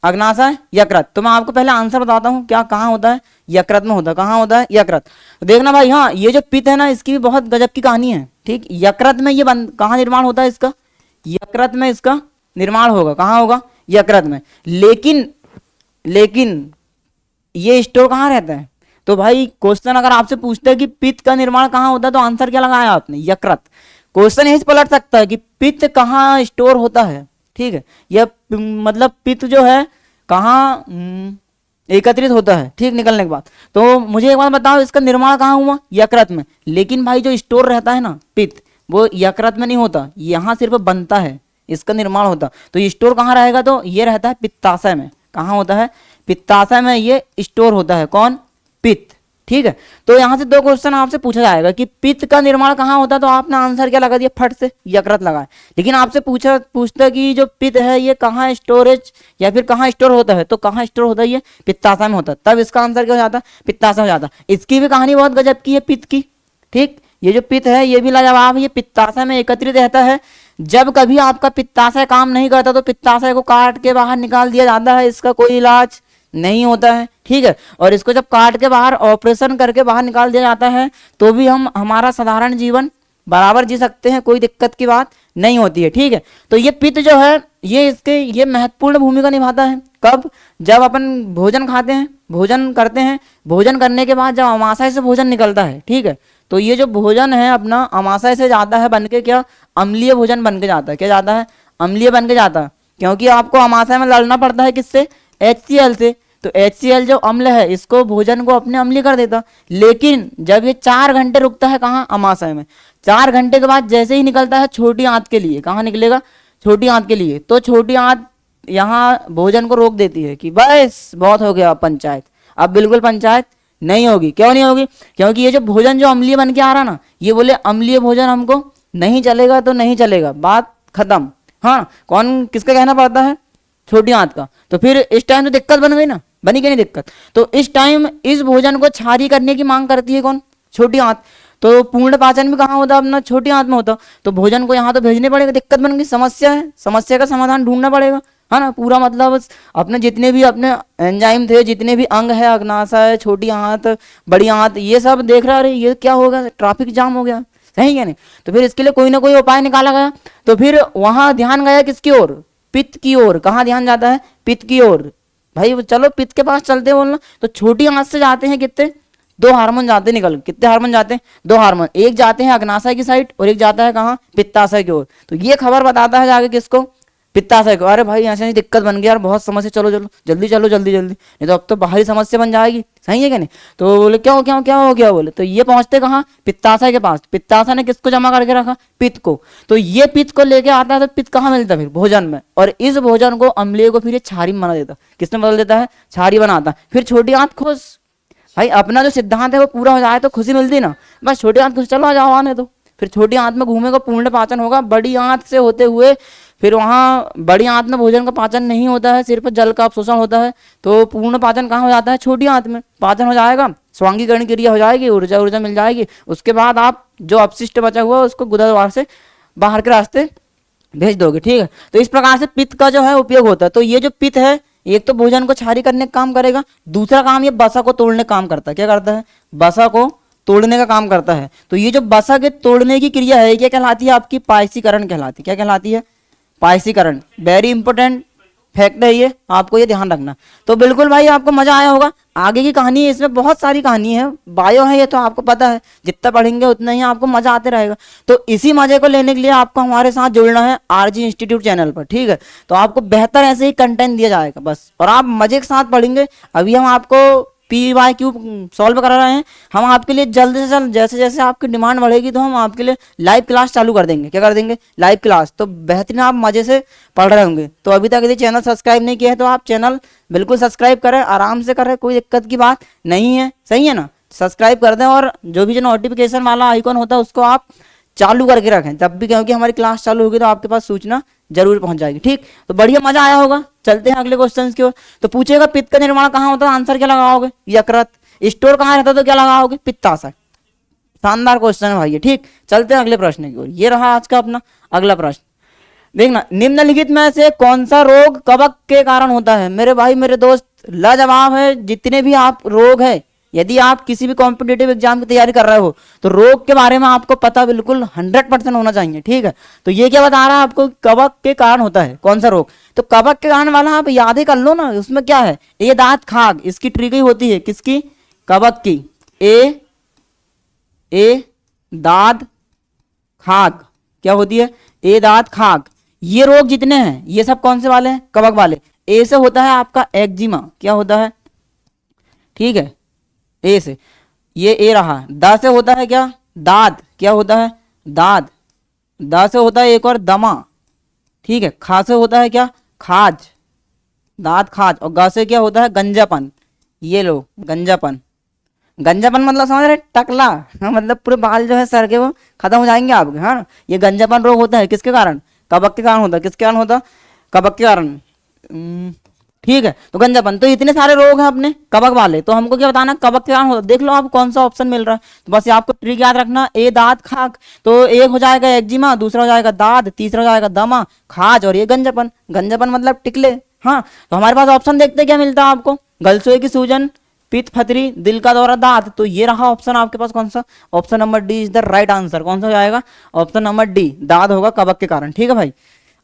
अग्नाशय, यकृत। तो मैं आपको पहले आंसर बताता हूँ क्या कहाँ होता है, यकृत में होता है। कहाँ होता है, यकृत। देखना भाई, हाँ ये जो पित्त है ना इसकी भी बहुत गजब की कहानी है। ठीक, यकृत में ये कहाँ निर्माण होता है इसका, यकृत में इसका निर्माण होगा। कहाँ होगा, यकृत में। लेकिन ये स्टोर कहाँ रहता है। तो भाई क्वेश्चन अगर आपसे पूछता है कि पित्त का निर्माण कहाँ होता है, तो आंसर क्या लगाया आपने, यकृत। क्वेश्चन यही पलट सकता है कि पित्त कहाँ स्टोर होता है। ठीक है, यह मतलब पित्त जो है कहाँ एकत्रित होता है, ठीक, निकलने के बाद। तो मुझे एक बात बताओ, इसका निर्माण कहाँ हुआ, यकृत में। लेकिन भाई जो स्टोर रहता है ना पित्त, वो यकृत में नहीं होता, यहाँ सिर्फ बनता है, इसका निर्माण होता। तो ये स्टोर कहाँ रहेगा, तो ये रहता है पित्ताशय में। कहाँ होता है, पित्ताशय में ये स्टोर होता है। कौन, पित्त। ठीक है, तो यहाँ से 2 क्वेश्चन आपसे पूछा जाएगा कि पित्त का निर्माण कहाँ होता है, तो आपने आंसर क्या लगा दिया, फट से यकृत लगाए। लेकिन आपसे पूछता कि जो पित्त है ये कहाँ स्टोरेज या फिर कहाँ स्टोर होता है, तो कहाँ स्टोर होता है, ये पित्ताशय में होता है। तब इसका आंसर क्या हो जाता है, पित्ताशय हो जाता है। इसकी भी कहानी बहुत गजब की है पित्त की। ठीक, ये जो पित्त है ये भी लाजवाब है, ये पित्ताशय में एकत्रित रहता है। जब कभी आपका पित्ताशय काम नहीं करता तो पित्ताशय को काट के बाहर निकाल दिया जाता है, इसका कोई इलाज नहीं होता है। ठीक है, और इसको जब काट के बाहर ऑपरेशन करके बाहर निकाल दिया जाता है तो भी हम हमारा साधारण जीवन बराबर जी सकते हैं, कोई दिक्कत की बात नहीं होती है। ठीक है, तो ये पित्त जो है ये महत्वपूर्ण भूमिका निभाता है। कब, जब अपन भोजन खाते हैं, भोजन करते हैं, भोजन करने के बाद जब अमाशय से भोजन निकलता है, ठीक है, तो ये जो भोजन है अपना अमाशय से जाता है बन के क्या, अम्लीय भोजन बन के जाता है। क्या जाता है, अम्लीय बन के जाता है, क्योंकि आपको अमाशय में लड़ना पड़ता है किससे, HCl से। तो HCl जो अम्ल है इसको भोजन को अपने अम्लीय कर देता। लेकिन जब ये 4 घंटे रुकता है कहाँ, अमाशय में, 4 घंटे के बाद जैसे ही निकलता है छोटी आंत के लिए, कहाँ निकलेगा, छोटी आंत के लिए, तो छोटी आंत यहाँ भोजन को रोक देती है कि बस बहुत हो गया पंचायत, अब बिल्कुल पंचायत नहीं होगी। क्यों नहीं होगी, क्योंकि ये जो भोजन जो अम्लीय बन के आ रहा ना, ये बोले अम्लीय भोजन हमको नहीं चलेगा तो नहीं चलेगा, बात खत्म। हाँ, कौन किसका कहना पड़ता है, छोटी आंत का। तो फिर इस टाइम तो दिक्कत बन गई ना, बनी कि नहीं दिक्कत। तो इस टाइम इस भोजन को क्षारीय करने की मांग करती है कौन, छोटी आंत। तो पूर्ण पाचन भी कहाँ होता है अपना, छोटी आंत में होता। तो भोजन को यहाँ तो भेजने पड़ेगा, दिक्कत बन गई, समस्या है, समस्या का समाधान ढूंढना पड़ेगा, है ना। पूरा मतलब अपने जितने भी अपने एंजाइम थे, जितने भी अंग है, अग्नाशय, छोटी आंत, बड़ी आंत, ये सब देख रहा है ये क्या होगा, ट्रैफिक जाम हो गया, सही क्या नहीं। तो फिर इसके लिए कोई ना कोई उपाय निकाला गया। तो फिर वहां ध्यान गया किसकी ओर, पित्त की ओर। कहाँ ध्यान जाता है, पित्त की ओर। भाई चलो पित्त के पास चलते बोलना। तो छोटी आंत से जाते हैं कितने, 2 हार्मोन जाते निकल। कितने हार्मोन जाते हैं, 2 हार्मोन। एक जाते हैं अग्नाशय की साइड और एक जाता है कहाँ, पित्ताशय की ओर। तो ये खबर बताता है जाके किसको, पित्ताशय को, अरे भाई ऐसे दिक्कत बन गई यार, बहुत समस्या, चलो चलो जल्दी चलो जल्दी जल्दी, नहीं तो अब तो बाहरी समस्या बन जाएगी, सही है क्या नहीं। तो बोले क्या हो गया, बोले तो ये पहुंचते कहाँ, पित्ताशय के पास। पित्ताशय ने किसको जमा करके रखा, पित्त को। तो ये पित्त को लेके आता है, तो पित्त कहाँ मिलता है फिर, भोजन में। और इस भोजन को अम्लीय को फिर ये क्षारी में बना देता, किसमें बदल देता है, क्षारी बनाता। फिर छोटी आंत खुश, भाई अपना जो सिद्धांत है वो पूरा हो जाए तो खुशी मिलती ना, बस छोटी आंत खुश, चलो आ जाओ आने तो। फिर छोटी आंत में घूमेगा, पूर्ण पाचन होगा, बड़ी आंत से होते हुए फिर वहाँ बड़ी आंत में भोजन का पाचन नहीं होता है, सिर्फ जल का अवशोषण होता है, तो पूर्ण पाचन कहाँ हो जाता है, छोटी आंत में पाचन हो जाएगा, स्वांगीकरण क्रिया हो जाएगी, ऊर्जा ऊर्जा मिल जाएगी। उसके बाद आप जो अपशिष्ट बचा हुआ उसको गुदा से बाहर के रास्ते भेज दोगे, ठीक है। तो इस प्रकार से पित्त का जो है उपयोग होता है। तो ये जो पित्त है, एक तो भोजन को क्षारी करने का काम करेगा, दूसरा काम ये बसा को तोड़ने का काम करता है। क्या करता है, बसा को तोड़ने का काम करता है। तो ये जो बसा के तोड़ने की क्रिया है, क्या कहलाती है, आपकी पायसीकरण कहलाती है। क्या कहलाती है, पायसीकरण। वेरी इंपॉर्टेंट फैक्ट है ये, आपको ये ध्यान रखना। तो बिल्कुल भाई आपको मजा आया होगा। आगे की कहानी है, इसमें बहुत सारी कहानी है, बायो है ये तो आपको पता है, जितना पढ़ेंगे उतना ही आपको मजा आते रहेगा। तो इसी मजे को लेने के लिए आपको हमारे साथ जुड़ना है आरजी इंस्टीट्यूट चैनल पर, ठीक है। तो आपको बेहतर ऐसे ही कंटेंट दिया जाएगा बस, और आप मजे के साथ पढ़ेंगे। अभी हम आपको PYQ सॉल्व करा रहे हैं, हम आपके लिए जल्द से जल्द, जैसे जैसे आपकी डिमांड बढ़ेगी तो हम आपके लिए लाइव क्लास चालू कर देंगे। क्या कर देंगे, लाइव क्लास। तो बेहतरीन आप मजे से पढ़ रहे होंगे। तो अभी तक यदि चैनल सब्सक्राइब नहीं किया है तो आप चैनल बिल्कुल सब्सक्राइब करें, आराम से करें, कोई दिक्कत की बात नहीं है, सही है ना। सब्सक्राइब कर दें, और जो भी जो नोटिफिकेशन वाला आइकॉन होता है उसको आप चालू करके रखें जब भी, क्योंकि हमारी क्लास चालू होगी तो आपके पास सूचना जरूर पहुंच जाएगी, ठीक। तो बढ़िया मजा आया होगा। चलते हैं अगले क्वेश्चन की ओर। तो पूछेगा पित्त का निर्माण कहाँ होता है, आंसर क्या लगाओगे, यकृत। स्टोर कहाँ रहता है तो क्या लगाओगे, पित्ताशय। शानदार क्वेश्चन है भाई ये, ठीक। चलते हैं अगले प्रश्न की ओर। ये रहा आज का अपना अगला प्रश्न। देखना, निम्नलिखित में से कौन सा रोग कवक के कारण होता है। मेरे भाई मेरे दोस्त, लाजवाब है। जितने भी आप रोग है, यदि आप किसी भी कॉम्पिटेटिव एग्जाम की तैयारी कर रहे हो तो रोग के बारे में आपको पता बिल्कुल 100% होना चाहिए, ठीक है। तो ये क्या बता रहा है आपको, कवक के कारण होता है कौन सा रोग। तो कवक के कारण वाला आप याद ही कर लो ना, उसमें क्या है, ए दांत खाग, इसकी ट्रिक ही होती है किसकी, कवक की। ए दांत खाग क्या होती है, ए दांत खाग। ये रोग जितने हैं ये सब कौन से वाले हैं, कवक वाले। ए से होता है आपका एक्जिमा, क्या होता है, ठीक है, ए से, ये ए रहा। दा से होता है क्या, दाद, क्या होता है, दाद। दा से होता है एक और दमा, ठीक है। खा से होता है क्या, खाज, दांत खाज। और गा से क्या होता है, गंजापन। ये लो गंजापन, गंजापन मतलब समझ रहे, टकला, हाँ, मतलब पूरे बाल जो है सर के वो खत्म हो जाएंगे आपके, हाँ। ये गंजापन रोग होता है किसके कारण, कवक के कारण होता है। किसके कारण होता, कवक के कारण, ठीक है। तो गंजापन, तो इतने सारे रोग हैं अपने कवक वाले, तो हमको क्या बताना, कवक के कारण होता। देख लो आप कौन सा ऑप्शन मिल रहा है। तो बस आपको ट्रिक याद रखना, ए दांत खाक। तो एक हो जाएगा एक्जिमा, दूसरा हो जाएगा दाद, तीसरा हो जाएगा दमा, खाज, और ये गंजापन। गंजापन मतलब टिकले, हाँ। तो हमारे पास ऑप्शन देखते क्या मिलता है आपको, गलसोए की सूजन, पित्त फतरी, दिल का दौरा, दांत। तो ये रहा ऑप्शन आपके पास कौन सा, option number D is the right answer. कौन सा हो जाएगा, ऑप्शन नंबर डी, दांत होगा कवक के कारण, ठीक है भाई।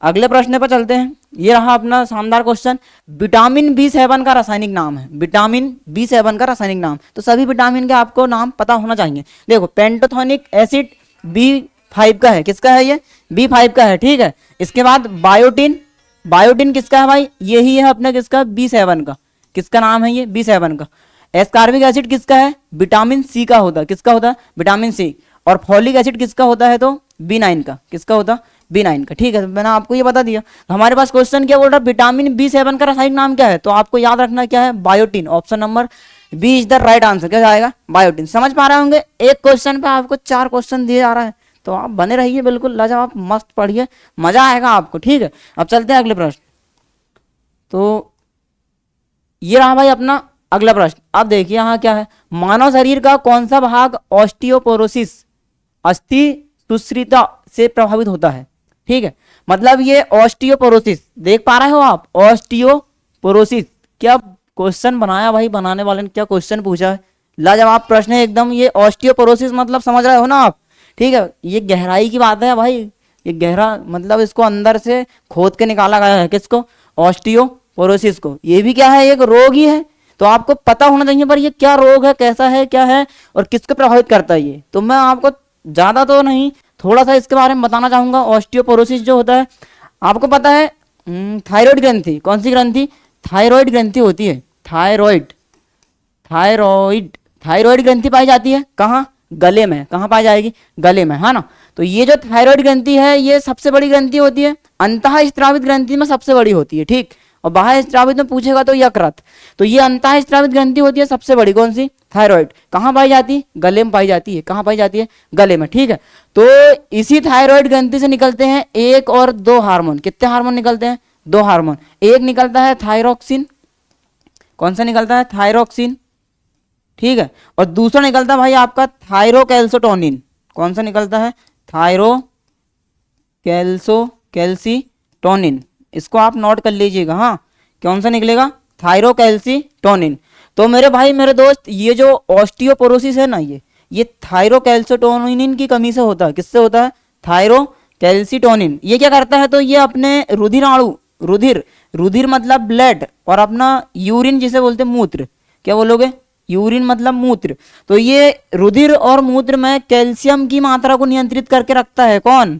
अगले प्रश्न पर चलते हैं। ये रहा अपना शानदार क्वेश्चन, विटामिन B7 का रासायनिक नाम है। विटामिन B7 का रासायनिक नाम, तो सभी विटामिन के आपको नाम पता होना चाहिए। देखो, पेंटोथेनिक एसिड B5 का है, किसका है ये, B5 का है, ठीक है। इसके बाद बायोटिन, बायोटिन किसका है भाई, यही है अपना किसका, B7 का। किसका नाम है ये, B7 का। एस्कार्बिक एसिड किसका है, विटामिन सी का होता है। किसका होता है, विटामिन सी। और फॉलिक एसिड किसका होता है, तो B9 का। किसका होता है, B9 का, ठीक है। मैंने आपको ये बता दिया। हमारे पास क्वेश्चन क्या बोल रहा है, विटामिन B7 का रासायनिक नाम क्या है, तो आपको याद रखना क्या है, biotin. Option number B is the right answer. क्या जाएगा, बायोटिन। समझ पा रहे होंगे, एक क्वेश्चन पे आपको 4 क्वेश्चन दिए जा रहा है, तो आप बने रहिए बिल्कुल, लाजवाब, मस्त पढ़िए, मजा आएगा आपको, ठीक है। अब चलते हैं अगले प्रश्न। तो ये रहा भाई अपना अगला प्रश्न। अब देखिए यहाँ क्या है, मानव शरीर का कौन सा भाग ऑस्टियोपोरोसिस, अस्थि सुश्रिता से प्रभावित होता है, ठीक है। मतलब ये ऑस्टियोपोरोसिस, देख पा रहे हो आप, ऑस्टियोपोरोसिस। क्या क्वेश्चन बनाया भाई, बनाने वाले ने क्या क्वेश्चन पूछा है, लाजवाब प्रश्न है एकदम। ये ऑस्टियोपोरोसिस मतलब समझ रहे हो ना आप, ठीक है। ये गहराई की बात है भाई, ये गहरा मतलब इसको अंदर से खोद के निकाला गया है, किसको, ऑस्टियोपोरोसिस को। ये भी क्या है, एक रोग ही है। तो आपको पता होना चाहिए पर ये क्या रोग है, कैसा है, क्या है, और किसको प्रभावित करता है ये। तो मैं आपको ज्यादा तो नहीं, थोड़ा सा इसके बारे में बताना चाहूंगा। ऑस्टियोपोरोसिस जो होता है, आपको पता है थायराइड ग्रंथि, कौन सी ग्रंथि? थायराइड ग्रंथि होती है, थायराइड, थायराइड, थायराइड ग्रंथि पाई जाती है कहाँ? गले में। कहाँ पाई जाएगी? गले में, है ना। तो ये जो थायराइड ग्रंथि है ये सबसे बड़ी ग्रंथि होती है, अंतः स्त्रावित ग्रंथि में सबसे बड़ी होती है, ठीक। और बाह्य स्त्रावित में पूछेगा तो यकृत। तो ये अंतः स्त्रावित ग्रंथि होती है सबसे बड़ी, कौन सी? थायराइड। कहाँ पाई जाती है? गले में पाई जाती है। कहाँ पाई जाती है? गले में, ठीक है। तो इसी थायराइड ग्रंथि से निकलते हैं 1 और 2 हार्मोन। कितने हार्मोन निकलते हैं? 2 हार्मोन। एक निकलता है थायरोक्सिन, कौन सा निकलता है? थायरोक्सिन, ठीक है। और दूसरा निकलता है भाई आपका थायरोकैल्सिटोनिन, कौन सा निकलता है? कैल्सीटोनिन। इसको आप नोट कर लीजिएगा, हाँ। कौन सा निकलेगा? थायरोकैल्सिटोनिन। तो मेरे भाई मेरे दोस्त, ये जो ऑस्टियोपोरोसिस है ना, ये थायरोकैल्सिटोनिन की कमी से होता है। किससे होता है? थायरोकैल्सिटोनिन। ये क्या करता है? तो ये अपने रुधिराणु, रुधिर मतलब ब्लड, और अपना यूरिन जिसे बोलते हैं मूत्र, क्या बोलोगे? यूरिन मतलब मूत्र। तो ये रुधिर और मूत्र में कैल्शियम की मात्रा को नियंत्रित करके रखता है, कौन?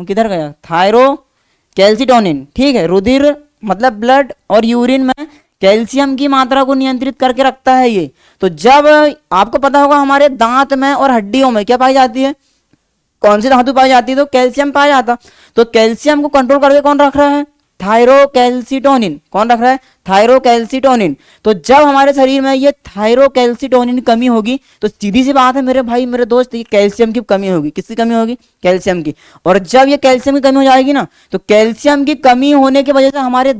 किधर गया? थायरोकैल्सिटोनिन, ठीक है। रुधिर मतलब ब्लड और यूरिन में कैल्शियम की मात्रा को नियंत्रित करके रखता है ये। तो जब आपको पता होगा हमारे दांत में और हड्डियों में क्या पाई जाती है? कौन सी धातु पाई जाती है? तो कैल्शियम पाया जाता। तो कैल्शियम को कंट्रोल करके कौन रख रहा है? थायरोकैल्सिटोनिन। कौन रख रहा है? थायरोकैल्सिटोनिन। तो जब हमारे शरीर में ये थायरोकैल्सिटोनिन की कमी होगी तो सीधी सी बात है मेरे भाई मेरे दोस्त, ये कैल्शियम की कमी होगी। किसकी कमी होगी? कैल्शियम की। और जब ये कैल्शियम की कमी हो जाएगी ना, तो कैल्शियम की कमी होने की वजह से हमारे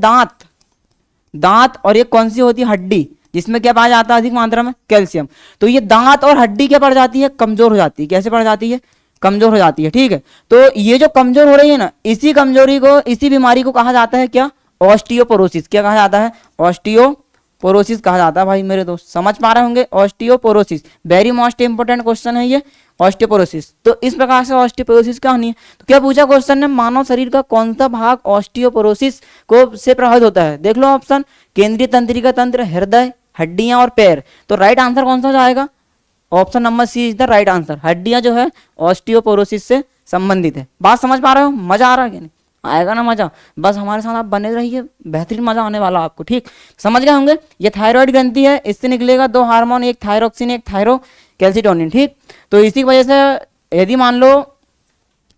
दांत और ये कौन सी होती है? हड्डी, जिसमें क्या पाया जाता है अधिक मात्रा में? कैल्शियम। तो ये दांत और हड्डी क्या पड़ जाती है? कमजोर हो जाती है। कैसे पड़ जाती है? कमजोर हो जाती है, ठीक है। तो ये जो कमजोर हो रही है ना, इसी कमजोरी को, इसी बीमारी को कहा जाता है क्या? ऑस्टियोपोरोसिस। क्या कहा जाता है? ऑस्टियोपोरोसिस कहा जाता है भाई मेरे दोस्त। समझ पा रहे होंगे? Osteoporosis very most important question है ये, ऑस्टियोपोरोसिस। तो इस प्रकार से ऑस्टियोपोरोसिस क्या होनी है? तो क्या पूछा क्वेश्चन ने? मानव शरीर का कौन सा भाग ऑस्टियोपोरोसिस को से प्रभावित होता है? देख लो ऑप्शन, केंद्रीय तंत्रिका तंत्र, हृदय, हड्डियां और पैर। तो राइट आंसर कौन सा जाएगा? Option number C is the right answer. हड्डियां जो है ऑस्टियोपोरोसिस से संबंधित है। बात समझ पा रहे हो? मजा आ रहा है कि नहीं? आएगा ना मजा? बस हमारे साथ आप बने रहिए, बेहतरीन मजा आने वाला आपको, ठीक। समझ गए होंगे? ये थायराइड ग्रंथि है, इससे निकलेगा 2 हार्मोन, एक थायरोक्सिन एक थायरोकैल्सिटोनिन, ठीक। तो इसी की वजह से यदि मान लो,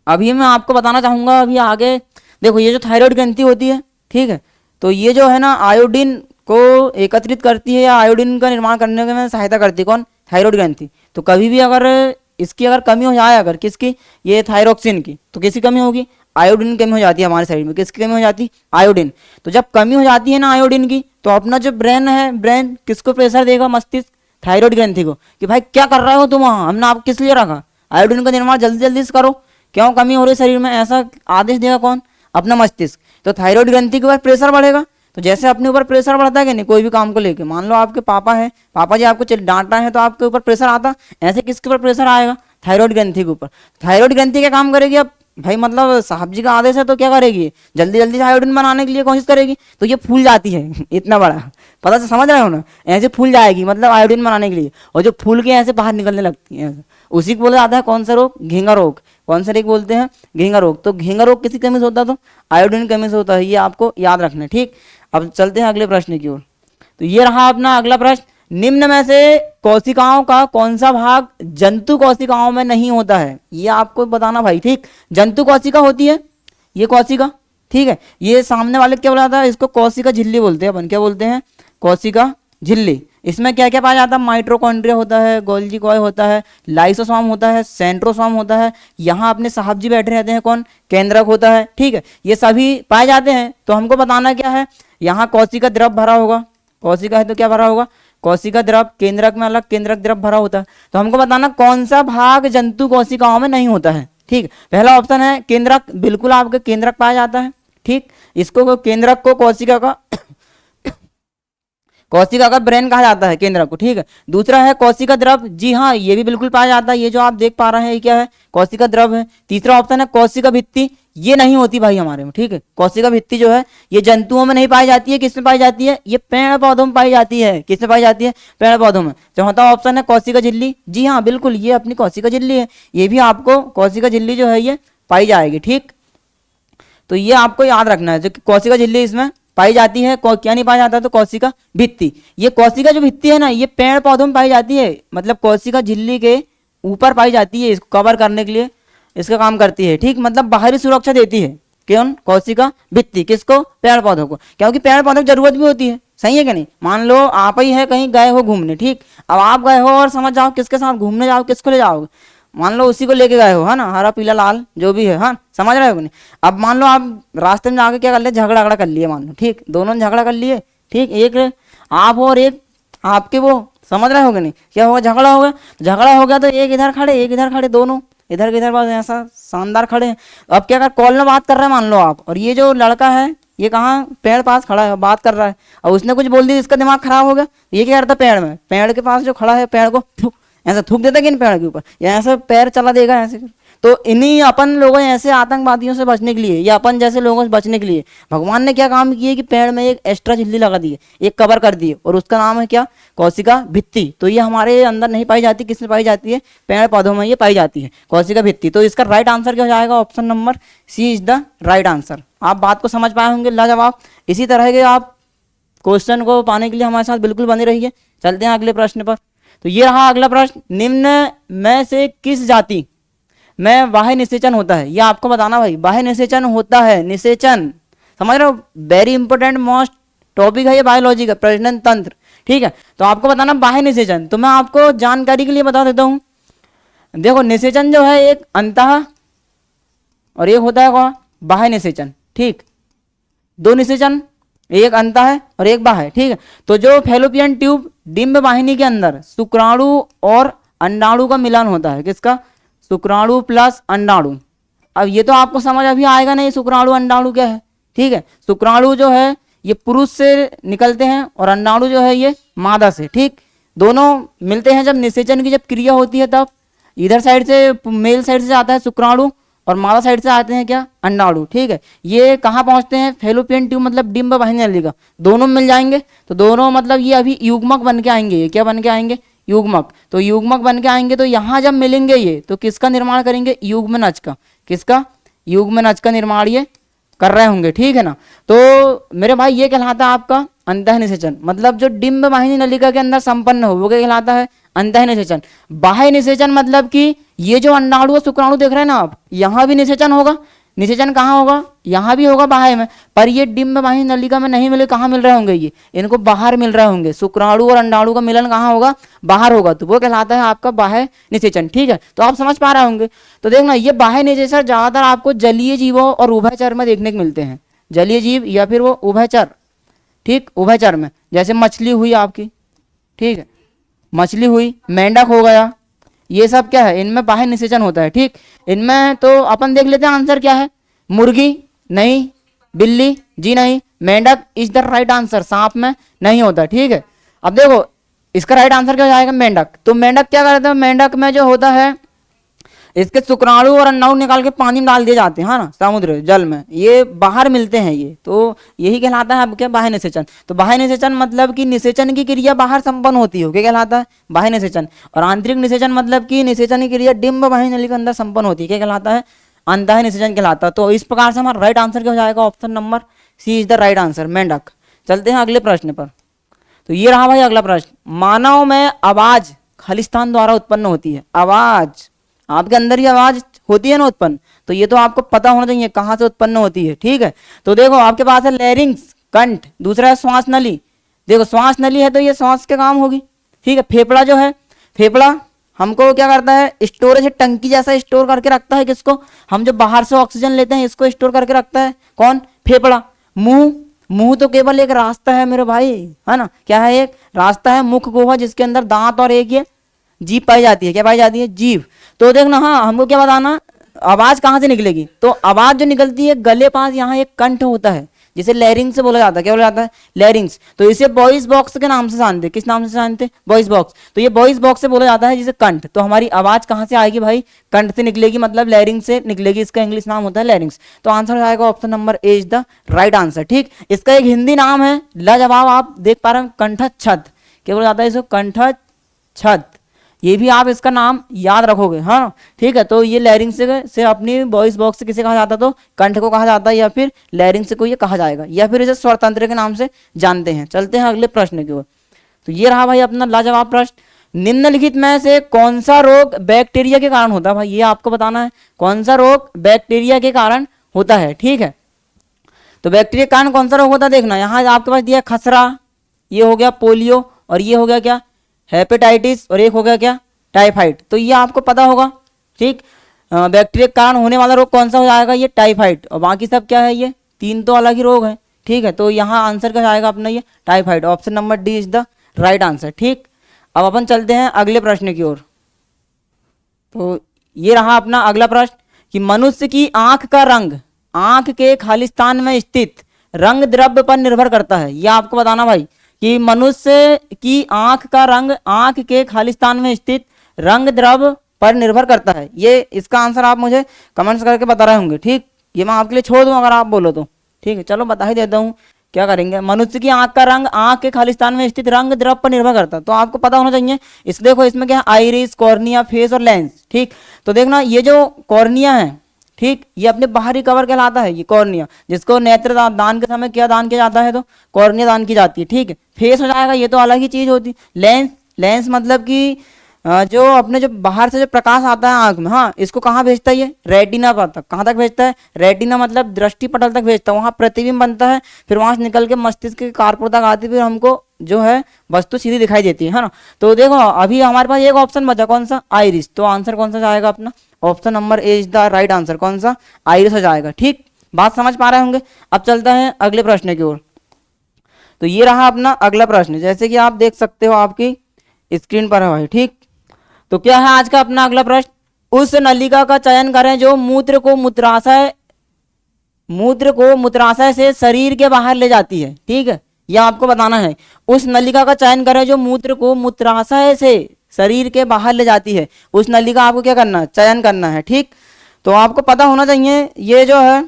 अभी मैं आपको बताना चाहूंगा अभी आगे, देखो ये जो थायराइड ग्रंथि होती है, ठीक है, तो ये जो है ना आयोडीन को एकत्रित करती है या आयोडीन का निर्माण करने में सहायता करती है, कौन? थायराइड ग्रंथि। तो कभी भी अगर इसकी अगर कमी हो जाए, अगर किसकी? ये थायरोक्सिन की, तो किसकी कमी होगी? आयोडीन की कमी हो जाती है हमारे शरीर में। किसकी कमी हो जाती? आयोडीन। तो जब कमी हो जाती है ना आयोडीन की, तो अपना जो ब्रेन है, ब्रेन किसको प्रेशर देगा? मस्तिष्क, थायराइड ग्रंथि को, कि भाई क्या कर रहे हो तुम वहाँ, हमने आपको किस लिए रखा? आयोडीन का निर्माण जल्दी जल्दी से करो, क्यों कमी हो रही है शरीर में, ऐसा आदेश देगा कौन? अपना मस्तिष्क। तो थायराइड ग्रंथि के ऊपर प्रेशर बढ़ेगा। तो जैसे अपने ऊपर प्रेशर बढ़ता है कि नहीं, कोई भी काम को लेके, मान लो आपके पापा है, पापा जी आपको डांटा है तो आपके ऊपर प्रेशर आता, ऐसे किसके ऊपर प्रेशर आएगा? थायराइड ग्रंथि के ऊपर। थायराइड ग्रंथि क्या काम करेगी? अब भाई मतलब साहब जी का आदेश है तो क्या करेगी? जल्दी जल्दी से आयोडीन बनाने के लिए कोशिश करेगी, तो ये फूल जाती है इतना बड़ा, पता से समझ रहे हो ना? ऐसे फूल जाएगी मतलब आयोडीन बनाने के लिए, और जो फूल के ऐसे बाहर निकलने लगती है, उसी को बोला जाता है कौन सा रोग? घेंगा रोग। कौन सा रोग बोलते हैं? घेंगा रोग। तो घेंगा रोग किसी कमी से होता है? तो आयोडीन कमी से होता है, ये आपको याद रखना है, ठीक। अब चलते हैं अगले प्रश्न की ओर। तो ये रहा अपना अगला प्रश्न, निम्न में से कोशिकाओं का कौन सा भाग जंतु कोशिकाओं में नहीं होता है? ये आपको बताना भाई, ठीक। जंतु कोशिका होती है ये कोशिका, ठीक है। ये सामने वाले क्या बोला था? इसको कोशिका झिल्ली बोलते हैं अपन। क्या बोलते हैं? कोशिका झिल्ली। इसमें क्या क्या पाया जाता है? माइटोकॉन्ड्रिया होता है, गोल्गी कॉय होता है, लाइसोसोम होता है, सेंट्रोसोम होता है, यहाँ अपने साहब जी बैठे रहते हैं, कौन? केंद्रक होता है, ठीक है। ये सभी पाए जाते हैं। तो हमको बताना क्या है? यहाँ कोशिका द्रव भरा होगा, कोशिका है तो क्या भरा होगा? कोशिका द्रव। केंद्रक में अलग केंद्रक द्रव भरा होता है। तो हमको बताना कौन सा भाग जंतु कोशिकाओं में नहीं होता है, ठीक। पहला ऑप्शन है केंद्रक, बिल्कुल आपके केंद्रक पाया जाता है, ठीक। इसको केंद्रक को कोशिका का ब्रेन कहा जाता है, केंद्रक को, ठीक है। दूसरा है कोशिका द्रव, जी हाँ ये भी बिल्कुल पाया जाता है। ये जो आप देख पा रहे हैं ये क्या है? कोशिका द्रव है। तीसरा ऑप्शन है कोशिका भित्ति, ये नहीं होती भाई हमारे में, ठीक है। कोशिका भित्ति जो है ये जंतुओं में नहीं पाई जाती है। किसमें पाई जाती है? ये पेड़ पौधों में पाई जाती है। किसमें पाई जाती है? पेड़ पौधों में। चौथा ऑप्शन है कोशिका झिल्ली, जी हाँ बिल्कुल ये अपनी कोशिका झिल्ली है। ये भी आपको कोशिका झिल्ली जो है ये पाई जाएगी, ठीक। तो ये आपको याद रखना है, जो कि कोशिका झिल्ली इसमें पाई जाती है। क्या नहीं पाया जाता, तो कोशिका भित्ति। ये कोशिका जो भित्ति है ना, ये पेड़ पौधों में पाई जाती है, मतलब कोशिका झिल्ली के ऊपर पाई जाती है, इसको कवर करने के लिए इसका काम करती है, ठीक, मतलब बाहरी सुरक्षा देती है। कौन? कोशिका भित्ति। किसको? पेड़ पौधों को, क्योंकि पेड़ पौधों की जरूरत भी होती है, सही है कि नहीं। मान लो आप ही है कहीं गए हो घूमने, ठीक, अब आप गए हो और समझ जाओ किसके साथ घूमने जाओ, किसको ले जाओगे, मान लो उसी को लेके गए हो, है ना, हरा पीला लाल जो भी है, हाँ, समझ रहे हो कि नहीं। अब मान लो आप रास्ते में जाके क्या कर ले, झगड़ा कर लिए, मान लो, ठीक, दोनों ने झगड़ा कर लिए, ठीक, एक आप और एक आपके वो, समझ रहे हो कि नहीं। क्या होगा? झगड़ा हो गया। झगड़ा हो गया तो एक इधर खड़े, एक इधर खड़े, दोनों इधर के इधर बस ऐसा शानदार खड़े हैं। अब क्या कर, कॉल में बात कर रहे हैं मान लो आप, और ये जो लड़का है ये कहाँ? पेड़ पास खड़ा है, बात कर रहा है, और उसने कुछ बोल दिया, इसका दिमाग खराब हो गया। ये क्या करता? पेड़ में, पेड़ के पास जो खड़ा है, पेड़ को ऐसा थूक देता कि इन पेड़ के ऊपर, या ऐसा पैर चला देगा ऐसे। तो इन्हीं अपन लोगों ऐसे आतंकवादियों से बचने के लिए, या अपन जैसे लोगों से बचने के लिए भगवान ने क्या काम किया कि पेड़ में एक एक्स्ट्रा झिल्ली लगा दी है, एक कवर कर दी है, और उसका नाम है क्या? कोशिका भित्ति। तो ये हमारे अंदर नहीं पाई जाती, किसमें पाई जाती है? पेड़ पौधों में ये पाई जाती है, कोशिका भित्ति। तो इसका राइट आंसर क्या हो जाएगा? Option number C is the right answer. आप बात को समझ पाए होंगे, लाजवाब। इसी तरह के आप क्वेश्चन को पाने के लिए हमारे साथ बिल्कुल बने रहिए। चलते हैं अगले प्रश्न पर। तो ये रहा अगला प्रश्न, निम्न में से किस जाति में बाह्य निषेचन होता है? ये आपको बताना भाई, बाह्य निषेचन होता है, निषेचन, समझ रहे हो, वेरी इंपॉर्टेंट मोस्ट टॉपिक है ये बायोलॉजी का, प्रजनन तंत्र, ठीक है। तो आपको बताना बाह्य निषेचन। तो मैं आपको जानकारी के लिए बता देता हूं, देखो निषेचन जो है एक अंतः और एक होता है कौन? बाह्य निषेचन, ठीक, दो निषेचन, एक अंतः है और एक बाह्य, ठीक है। तो जो फैलोपियन ट्यूब डिंब वाहिनी के अंदर शुक्राणु और अंडाणु का मिलन होता है, किसका? शुक्राणु प्लस अंडाणु। अब ये तो आपको समझ अभी आएगा नहीं शुक्राणु अंडाणु क्या है, ठीक है। शुक्राणु जो है ये पुरुष से निकलते हैं और अंडाणु जो है ये मादा से, ठीक, दोनों मिलते हैं जब निषेचन की जब क्रिया होती है, तब इधर साइड से मेल साइड से आता है शुक्राणु और मादा साइड से आते हैं क्या? अंडाणु, ठीक है। ये कहाँ पहुंचते हैं? फैलोपियन ट्यूब मतलब डिंब वाहिनी नलिका, दोनों मिल जाएंगे। तो दोनों मतलब ये अभी युग्मक बन के आएंगे, ये क्या बन के आएंगे? युग्मक। तो युग्मक बन के आएंगे तो यहाँ जब मिलेंगे ये, तो किसका निर्माण करेंगे? युग्मनज का। किसका? युग्मनज का निर्माण ये कर रहे होंगे, ठीक है ना। तो मेरे भाई ये कहलाता है आपका अंतः निषेचन, मतलब जो डिंब वाहिनी नलिका के अंदर संपन्न हो वो क्या कहलाता है? अंतः निषेचन। बाह्य निषेचन मतलब कि ये जो अंडाणु और शुक्राणु देख रहे हैं ना आप, यहाँ भी निषेचन होगा। निषेचन कहाँ होगा? यहाँ भी होगा बाह्य में, पर ये डिंब वाहिनी नलिका में नहीं मिले, कहाँ मिल रहे होंगे? ये इनको बाहर मिल रहे होंगे। शुक्राणु और अंडाणु का मिलन कहाँ होगा? बाहर होगा, तो वो कहलाता है आपका बाह्य निषेचन, ठीक है। तो आप समझ पा रहे होंगे। तो देखना ये बाह्य निषेचन ज्यादातर आपको जलीय जीवों और उभयचर में देखने को मिलते हैं, जलीय जीव या फिर वो उभयचर, ठीक, उभयचर में, जैसे मछली हुई आपकी, ठीक है, मछली हुई, मेंढक हो गया, ये सब क्या है? इनमें बाह्य निषेचन होता है, ठीक। इनमें तो अपन देख लेते हैं आंसर क्या है। मुर्गी नहीं, बिल्ली जी नहीं, मेंढक इज द राइट आंसर, सांप में नहीं होता, ठीक है। अब देखो इसका राइट आंसर क्या हो जाएगा? मेंढक। तो मेंढक क्या करता है? मेंढक में जो होता है इसके शुक्राणु और अंडाणु निकाल के पानी में डाल दिए जाते हैं, है ना, समुद्र जल में, ये बाहर मिलते हैं ये, तो यही कहलाता है अब क्या? बाह्य निषेचन। तो बाह्य निषेचन मतलब कि निषेचन की क्रिया बाहर संपन्न होती है, क्या कहलाता है? बाह्य निषेचन। और आंतरिक निषेचन मतलब कि निषेचन की क्रिया डिंब वाहिनी नलिका के अंदर संपन्न होती है, क्या कहलाता है? अंतः निषेचन कहलाता है। तो इस प्रकार से हमारा राइट आंसर क्या हो जाएगा? Option number C is the right answer, मेंढक। चलते हैं अगले प्रश्न पर। तो ये रहा भाई अगला प्रश्न, मानव में आवाज खलिस्तान द्वारा उत्पन्न होती है। आवाज आपके अंदर ही आवाज होती है ना उत्पन्न, तो ये तो आपको पता होना चाहिए कहाँ से उत्पन्न होती है, ठीक है। तो देखो आपके पास है लैरिंक्स, कंठ, दूसरा है श्वास नली। देखो श्वास नली है तो ये श्वास के काम होगी, ठीक है। फेफड़ा जो है, फेफड़ा हमको क्या करता है? स्टोरेज टंकी जैसा स्टोर करके रखता है, किसको? हम जो बाहर से ऑक्सीजन लेते हैं इसको स्टोर करके रखता है, कौन? फेफड़ा। मुंह, मुंह तो केवल एक रास्ता है मेरे भाई, है ना, क्या है? एक रास्ता है, मुख गुहा, जिसके अंदर दांत और एक ये जीभ पाई जाती है, क्या पाई जाती है? जीभ। तो देखना, हाँ, हमको क्या बताना, आवाज कहाँ से निकलेगी? तो आवाज जो निकलती है गले पास, यहाँ एक कंठ होता है जिसे लैरिंग्स से बोला जाता है, क्या बोला जाता है? लैरिंग्स। तो इसे वॉइस बॉक्स के नाम से जानते, किस नाम से जानते? Voice box. तो ये वॉइस बॉक्स से बोला जाता है जिसे कंठ। तो हमारी आवाज कहाँ से आएगी भाई? कंठ से निकलेगी, मतलब लैरिंग से निकलेगी, इसका इंग्लिश नाम होता है लैरिंग्स। तो आंसर आएगा option number A is the right answer, ठीक। इसका एक हिंदी नाम है, लाजवाब, आप देख पा रहे हैं, कंठच्छद। क्या बोला जाता है इसको? कंठच्छद। ये भी आप इसका नाम याद रखोगे, हाँ ठीक है। तो ये लैरिंग्स से अपनी वॉइस बॉक्स से किसे कहा जाता है, तो कंठ को कहा जाता है, या फिर लैरिंग्स को ये कहा जाएगा, या फिर इसे स्वरतंत्र के नाम से जानते हैं। चलते हैं अगले प्रश्न की ओर। तो ये रहा भाई अपना लाजवाब प्रश्न। निम्नलिखित में से कौन सा रोग बैक्टीरिया के कारण होता है, भाई ये आपको बताना है, कौन सा रोग बैक्टीरिया के कारण होता है, ठीक है। तो बैक्टीरिया के कारण कौन सा रोग होता है, देखना यहाँ आपके पास दिया खसरा, ये हो गया पोलियो, और ये हो गया क्या हेपेटाइटिस, और एक हो गया क्या टाइफाइड। तो ये आपको पता होगा, ठीक। बैक्टीरिया के कारण होने वाला रोग कौन सा हो जाएगा, ये टाइफाइड, और बाकी सब क्या है, ये तीन तो अलग ही रोग है, ठीक है। तो यहाँ आंसर क्या आएगा अपना, ये typhoid, option number D is the right answer, ठीक। अब अपन चलते हैं अगले प्रश्न की ओर। तो ये रहा अपना अगला प्रश्न कि मनुष्य की आंख का रंग आंख के खालिस्तान में स्थित रंग द्रव्य पर निर्भर करता है। यह आपको बताना भाई कि मनुष्य की आंख का रंग आंख के खालिस्तान में स्थित रंग द्रव्य पर निर्भर करता है। ये इसका आंसर आप मुझे कमेंट्स करके बता रहे होंगे, ठीक। ये मैं आपके लिए छोड़ दूं अगर आप बोलो तो, ठीक है। चलो बता ही देता हूँ क्या करेंगे। मनुष्य की आंख का रंग आंख के खालिस्तान में स्थित रंग द्रव्य पर निर्भर करता है, तो आपको पता होना चाहिए। इस देखो इसमें क्या है, आइरिस, कॉर्निया, फेस और लेंस, ठीक। तो देखना ये जो कॉर्निया है, ठीक, ये अपने बाहरी कवर कहलाता है, ये कॉर्निया, जिसको नेत्र दान के समय क्या दान किया जाता है, तो कॉर्निया दान की जाती है, ठीक है। फेस हो जाएगा, ये तो अलग ही चीज होती। लेंस, लेंस मतलब कि जो अपने जो बाहर से जो प्रकाश आता है आंख में, हाँ, इसको कहाँ भेजता है, ये रेटिना पर तक। कहाँ तक भेजता है, रेटिना मतलब दृष्टि पटल तक भेजता है, वहाँ प्रतिबिंब बनता है, फिर वहां से निकल के मस्तिष्क के कारपुर तक आती है, फिर हमको जो है वस्तु सीधी दिखाई देती है ना। तो देखो अभी हमारे पास एक ऑप्शन बचा, कौन सा, आइरिस। तो आंसर कौन सा जाएगा अपना, option number A is the right answer, कौन सा, आइरिस हो जाएगा, ठीक। बात समझ पा रहे होंगे। अब चलता है अगले प्रश्न की ओर। तो ये रहा अपना अगला प्रश्न, जैसे कि आप देख सकते हो आपकी स्क्रीन पर है भाई, ठीक। तो क्या है आज का अपना अगला प्रश्न, उस नलिका का चयन करें जो मूत्र को मूत्राशय से शरीर के बाहर ले जाती है, ठीक है। यह आपको बताना है, उस नलिका का चयन करें जो मूत्र को मूत्राशय से शरीर के बाहर ले जाती है। उस नलिका आपको क्या करना है, चयन करना है, ठीक। तो आपको पता होना चाहिए ये जो है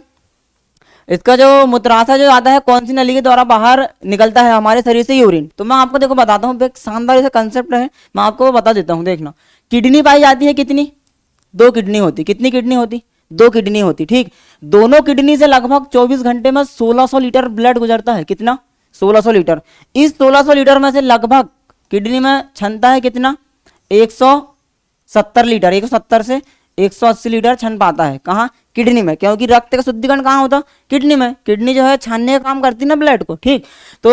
इसका जो मूत्राशय जो आता है कौन सी नली के द्वारा बाहर निकलता है हमारे शरीर से, यूरिन। तो मैं आपको देखो बताता हूँ, एक शानदार ऐसा कंसेप्ट है, मैं आपको बता देता हूँ। देखना, किडनी पाई जाती है कितनी, दो किडनी होती, कितनी किडनी होती, दो किडनी होती, ठीक। दोनों किडनी से लगभग 24 घंटे में 1600 लीटर ब्लड गुजरता है, कितना, 1600 लीटर। इस 1600 लीटर में से लगभग किडनी में क्षमता है कितना, 170 लीटर, 170 से 180 लीटर छन पाता है, कहाँ, किडनी में, क्योंकि रक्त का शुद्धिकरण कहाँ होता, किडनी में। किडनी जो है छानने का काम करती है ना ब्लड को, ठीक। तो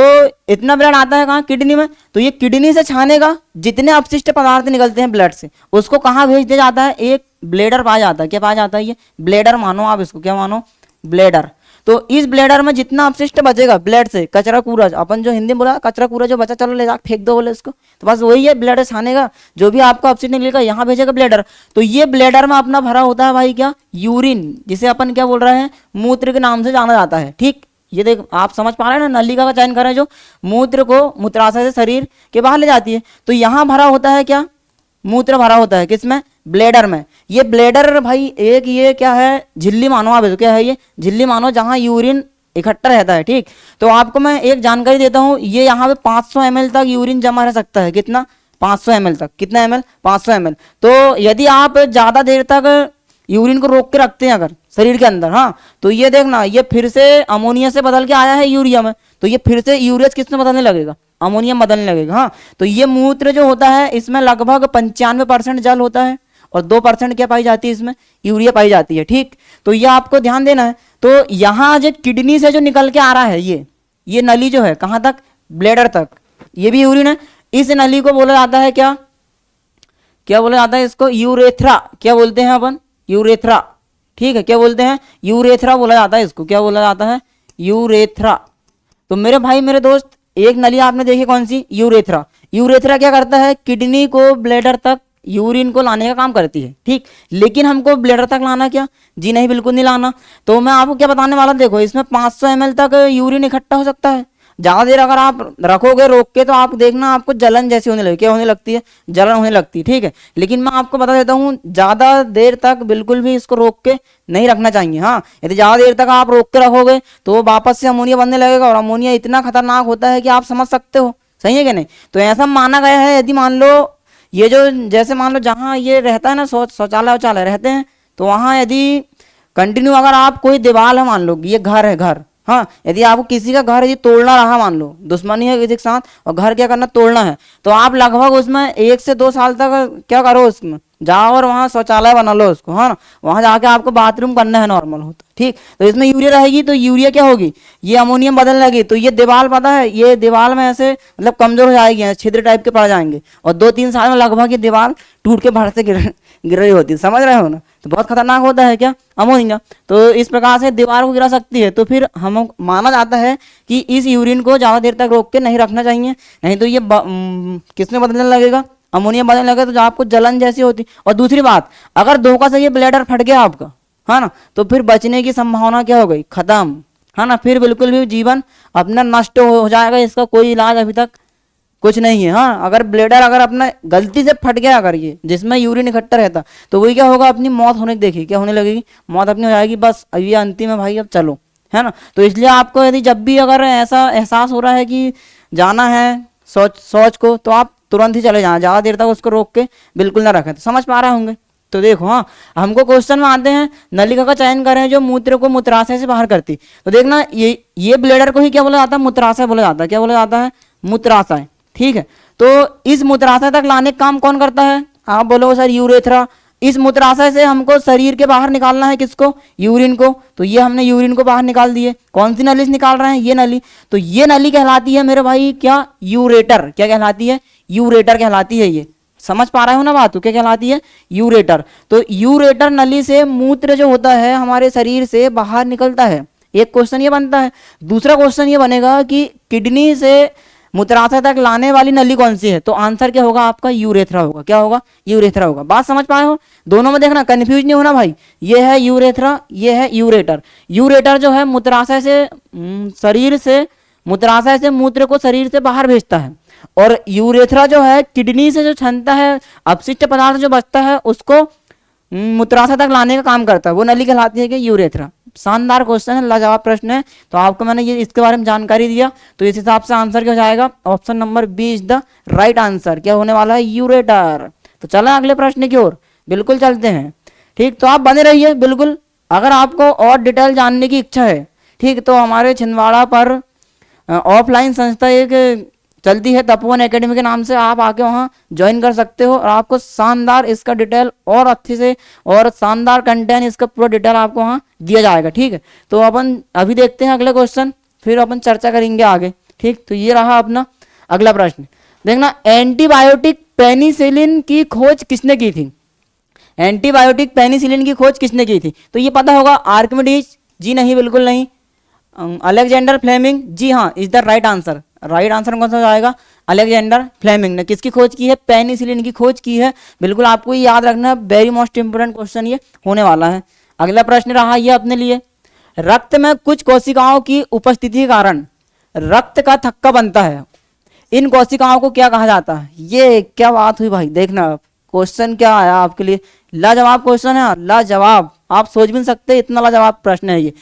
इतना ब्लड आता है कहाँ, किडनी में। तो ये किडनी से छानेगा, जितने अपशिष्ट पदार्थ निकलते हैं ब्लड से उसको कहाँ भेज दिया जाता है, एक ब्लेडर पाया जाता है। क्या पाया जाता है, ये ब्लेडर मानो आप इसको, क्या मानो, ब्लेडर। तो इस ब्लेडर में जितना अपशिष्ट बचेगा ब्लड से, कचरा कूड़ा, अपन जो हिंदी में बोला कचरा कूड़ा जो बचा, चलो ले जा फेंक दो बोले इसको, तो बस वही है, ब्लेडर छानेगा, जो भी आपका अपशिष्ट निकलेगा यहाँ भेजेगा ब्लेडर। तो ये ब्लेडर में अपना भरा होता है भाई क्या, यूरिन, जिसे अपन क्या बोल रहे हैं, मूत्र के नाम से जाना जाता है, ठीक। ये देख आप समझ पा रहे हैं ना, नलिका का चयन करें जो मूत्र को मूत्राशय से शरीर के बाहर ले जाती है। तो यहाँ भरा होता है क्या, मूत्र भरा होता है किसमें, ब्लेडर में। ये ब्लेडर भाई एक ये क्या है, झिल्ली मानो आप इसको, क्या है ये, झिल्ली मानो, जहाँ यूरिन इकट्ठा रहता है, ठीक। तो आपको मैं एक जानकारी देता हूँ, ये यहाँ पे 500 ml तक यूरिन जमा रह सकता है, कितना, 500 ml तक, कितना ml, 500 ml। तो यदि आप ज्यादा देर तक यूरिन को रोक के रखते हैं अगर शरीर के अंदर, हाँ, तो ये देखना ये फिर से अमोनिया से बदल के आया है यूरिया में, तो ये फिर से यूरिया किसमें बदलने लगेगा, अमोनियम बदलने लगेगा, हाँ। तो ये मूत्र जो होता है इसमें लगभग 95% जल होता है और 2% क्या पाई जाती है, इसमें यूरिया पाई जाती है, ठीक। तो ये आपको ध्यान देना है। तो यहाँ जो किडनी से जो निकल के आ रहा है ये नली जो है कहाँ तक, ब्लेडर तक, ये भी यूरिन है। इस नली को बोला जाता है क्या, क्या बोला जाता है इसको, यूरेथ्रा, क्या बोलते हैं अपन, यूरेथ्रा, ठीक है। क्या बोलते हैं, यूरेथ्रा बोला जाता है इसको, क्या बोला जाता है, यूरेथ्रा। तो मेरे भाई मेरे दोस्त, एक नली आपने देखी कौन सी, यूरेथ्रा। यूरेथ्रा क्या करता है, किडनी को ब्लेडर तक यूरिन को लाने का काम करती है, ठीक। लेकिन हमको ब्लेडर तक लाना क्या, जी नहीं, बिल्कुल नहीं लाना। तो मैं आपको क्या बताने वाला, देखो इसमें 500 ml तक यूरिन इकट्ठा हो सकता है। ज्यादा देर अगर आप रखोगे रोक के तो आप देखना आपको जलन जैसी होने लगती, क्या होने लगती है, जलन होने लगती है, ठीक है। लेकिन मैं आपको बता देता हूँ ज्यादा देर तक बिल्कुल भी इसको रोक के नहीं रखना चाहिए, हाँ। यदि ज्यादा देर तक आप रोक के रखोगे तो वापस से अमोनिया बनने लगेगा, और अमोनिया इतना खतरनाक होता है कि आप समझ सकते हो, सही है कि नहीं। तो ऐसा माना गया है, यदि मान लो ये जो जैसे मान लो जहाँ ये रहता है ना, शौचालय वौचालय रहते हैं, तो वहाँ यदि कंटिन्यू अगर आप कोई दीवार है, मान लो ये घर है, घर, हाँ, यदि आपको किसी का घर यदि तोड़ना रहा, मान लो दुश्मनी है किसी के साथ और घर क्या करना, तोड़ना है, तो आप लगभग उसमें 1 से 2 साल तक क्या करो, उसमें जाओ और वहाँ शौचालय बना लो उसको, हाँ ना, वहाँ जाके आपको बाथरूम करना है, नॉर्मल होता, ठीक। तो इसमें यूरिया रहेगी, तो यूरिया क्या होगी, ये अमोनियम बदलने लगी, तो ये दीवार पता है, ये दीवार में ऐसे मतलब कमजोर हो जाएगी, छिद्र टाइप के पड़ जाएंगे, और 2-3 साल में लगभग ये दीवार टूट के बाहर से गिर रही होती है, समझ रहे हो ना। तो बहुत खतरनाक होता है क्या, अमोनिया। तो इस प्रकार से दीवार को गिरा सकती है। तो फिर हम माना जाता है कि इस यूरिन को ज़्यादा देर तक रोक के नहीं रखना चाहिए, नहीं तो ये किसमें बदलने लगेगा, अमोनिया बदलने लगेगा, तो आपको जलन जैसी होती। और दूसरी बात, अगर धोखा से ये ब्लैडर फट गया आपका, है ना, तो फिर बचने की संभावना क्या हो गई, खत्म, है ना, फिर बिल्कुल भी जीवन अपना नष्ट हो जाएगा, इसका कोई इलाज अभी तक कुछ नहीं है। हाँ, अगर ब्लेडर अगर अपना गलती से फट गया, अगर ये जिसमें यूरिन इकट्ठा रहता, तो वही क्या होगा, अपनी मौत होने देखी, क्या होने लगेगी, मौत अपनी हो जाएगी, बस अब ये अंतिम है भाई, अब चलो, है ना। तो इसलिए आपको यदि जब भी अगर ऐसा एहसास हो रहा है कि जाना है शौच को, तो आप तुरंत ही चले जाना, ज़्यादा देर तक उसको रोक के बिल्कुल ना रखें। तो समझ पा रहे होंगे। तो देखो, हाँ, हमको क्वेश्चन में आते हैं, नलिका का चयन करें जो मूत्र को मूत्राशय से बाहर करती। तो देखना, ये ब्लेडर को ही क्या बोला जाता है, मूत्राशय बोला जाता है। क्या बोला जाता है, मूत्राशय, ठीक है। तो इस मूत्राशय तक लाने का काम कौन करता है, आप बोलो सर यूरेथ्रा। इस मूत्राशय से हमको शरीर के बाहर निकालना है, किसको, यूरिन को। तो ये हमने यूरिन को बाहर निकाल दिए। कौन सी नली से निकाल रहे हैं, ये नली। तो ये नली कहलाती है मेरे भाई क्या, यूरेटर। क्या कहलाती है, यूरेटर कहलाती है। ये समझ पा रहे हो ना बात, तो क्या कहलाती है, यूरेटर। तो यूरेटर नली से मूत्र जो होता है हमारे शरीर से बाहर निकलता है। एक क्वेश्चन ये बनता है। दूसरा क्वेश्चन ये बनेगा कि किडनी से मूत्राशय तक लाने वाली नली कौन सी है। तो आंसर क्या होगा आपका, यूरेथ्रा होगा। क्या होगा, यूरेथ्रा होगा। बात समझ पाए हो, दोनों में देखना, कंफ्यूज नहीं होना भाई। ये है यूरेथ्रा, ये है यूरेटर। यूरेटर जो है मूत्राशय से शरीर से मूत्राशय से मूत्र को शरीर से बाहर भेजता है, और यूरेथ्रा जो है किडनी से जो क्षमता है, अपशिष्ट पदार्थ जो बचता है उसको मूत्राशय तक लाने का काम करता है, वो नली कहलाती है कि यूरेथ्रा। शानदार क्वेश्चन है, लाजवाब प्रश्न है। तो आपको मैंने ये इसके बारे में जानकारी दिया, तो इस हिसाब से आंसर क्या हो जाएगा, option number B is the right answer. क्या होने वाला है, यूरेटर। तो चला अगले प्रश्न की ओर, बिल्कुल चलते हैं। ठीक, तो आप बने रहिए बिल्कुल। अगर आपको और डिटेल जानने की इच्छा है, ठीक, तो हमारे छिंदवाड़ा पर ऑफलाइन संस्था एक चलती है, तपोवन एकेडमी के नाम से, आप आके वहाँ ज्वाइन कर सकते हो, और आपको शानदार इसका डिटेल और अच्छे से और शानदार कंटेंट इसका पूरा डिटेल आपको वहाँ दिया जाएगा। ठीक है, तो अपन अभी देखते हैं अगले क्वेश्चन, फिर अपन चर्चा करेंगे आगे। ठीक, तो ये रहा अपना अगला प्रश्न। देखना, एंटीबायोटिक पेनिसिलिन की खोज किसने की थी। एंटीबायोटिक पेनिसिलिन की खोज किसने की थी, तो ये पता होगा, आर्किमिडीज जी नहीं, बिल्कुल नहीं। अलेक्जेंडर फ्लेमिंग जी हाँ, is the right answer. Right answer कौन सा जाएगा, अलेक्जेंडर फ्लेमिंग ने किसकी खोज की है, पेनिसिलिन की खोज की है। बिल्कुल आपको ये याद रखना है, वेरी मोस्ट इंपोर्टेंट क्वेश्चन ये होने वाला है। अगला प्रश्न रहा ये अपने लिए, रक्त में कुछ कोशिकाओं की उपस्थिति के कारण रक्त का थक्का बनता है, इन कोशिकाओं को क्या कहा जाता है। ये क्या बात हुई भाई, देखना क्वेश्चन क्या आया आपके लिए, लाजवाब क्वेश्चन है, लाजवाब। आप सोच भी नहीं सकते इतना लाजवाब प्रश्न है ये,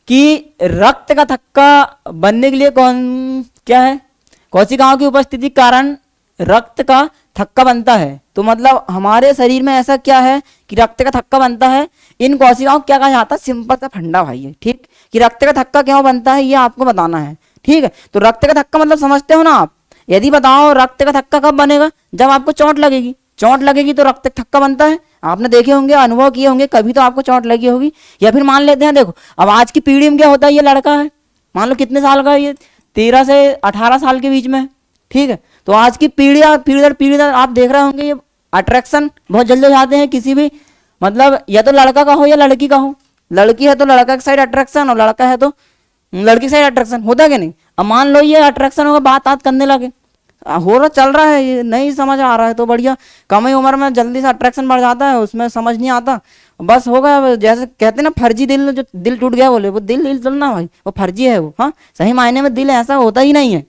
कि रक्त का थक्का बनने के लिए कौन क्या है, कोशिकाओं की उपस्थिति के कारण रक्त का थक्का बनता है। तो मतलब हमारे शरीर में ऐसा क्या है कि रक्त का थक्का बनता है, इन कोशिकाओं को क्या कहा जाता है, सिंपल सा फंडा भाई है। ठीक, कि रक्त का थक्का क्यों बनता है ये आपको बताना है। ठीक है, तो रक्त का थक्का मतलब समझते हो ना आप। यदि बताओ रक्त का थक्का कब बनेगा, जब आपको चोट लगेगी। चोट लगेगी तो रक्त का थक्का बनता है। आपने देखे होंगे, अनुभव किए होंगे, कभी तो आपको चोट लगी होगी। या फिर मान लेते हैं, देखो अब आज की पीढ़ी में क्या होता है, ये लड़का है, मान लो कितने साल का है ये, 13 से 18 साल के बीच में। ठीक है, तो आज की पीढ़ी दर पीढ़ी दर आप देख रहे होंगे, ये अट्रैक्शन बहुत जल्दी हो जाते हैं किसी भी, मतलब या तो लड़का का हो या लड़की का हो। लड़की है तो लड़का की साइड अट्रैक्शन, और लड़का है तो लड़की की साइड अट्रैक्शन, होता क्या नहीं। अब मान लो ये अट्रैक्शन होगा, बात करने लगे, हो रहा चल रहा है, ये नहीं समझ आ रहा है तो बढ़िया, कम ही उम्र में जल्दी से अट्रैक्शन बढ़ जाता है, उसमें समझ नहीं आता, बस हो गया। जैसे कहते हैं ना फर्जी दिल, जो दिल टूट गया बोले, वो दिल चलना भाई, वो फर्जी है वो। हाँ, सही मायने में दिल ऐसा होता ही नहीं है।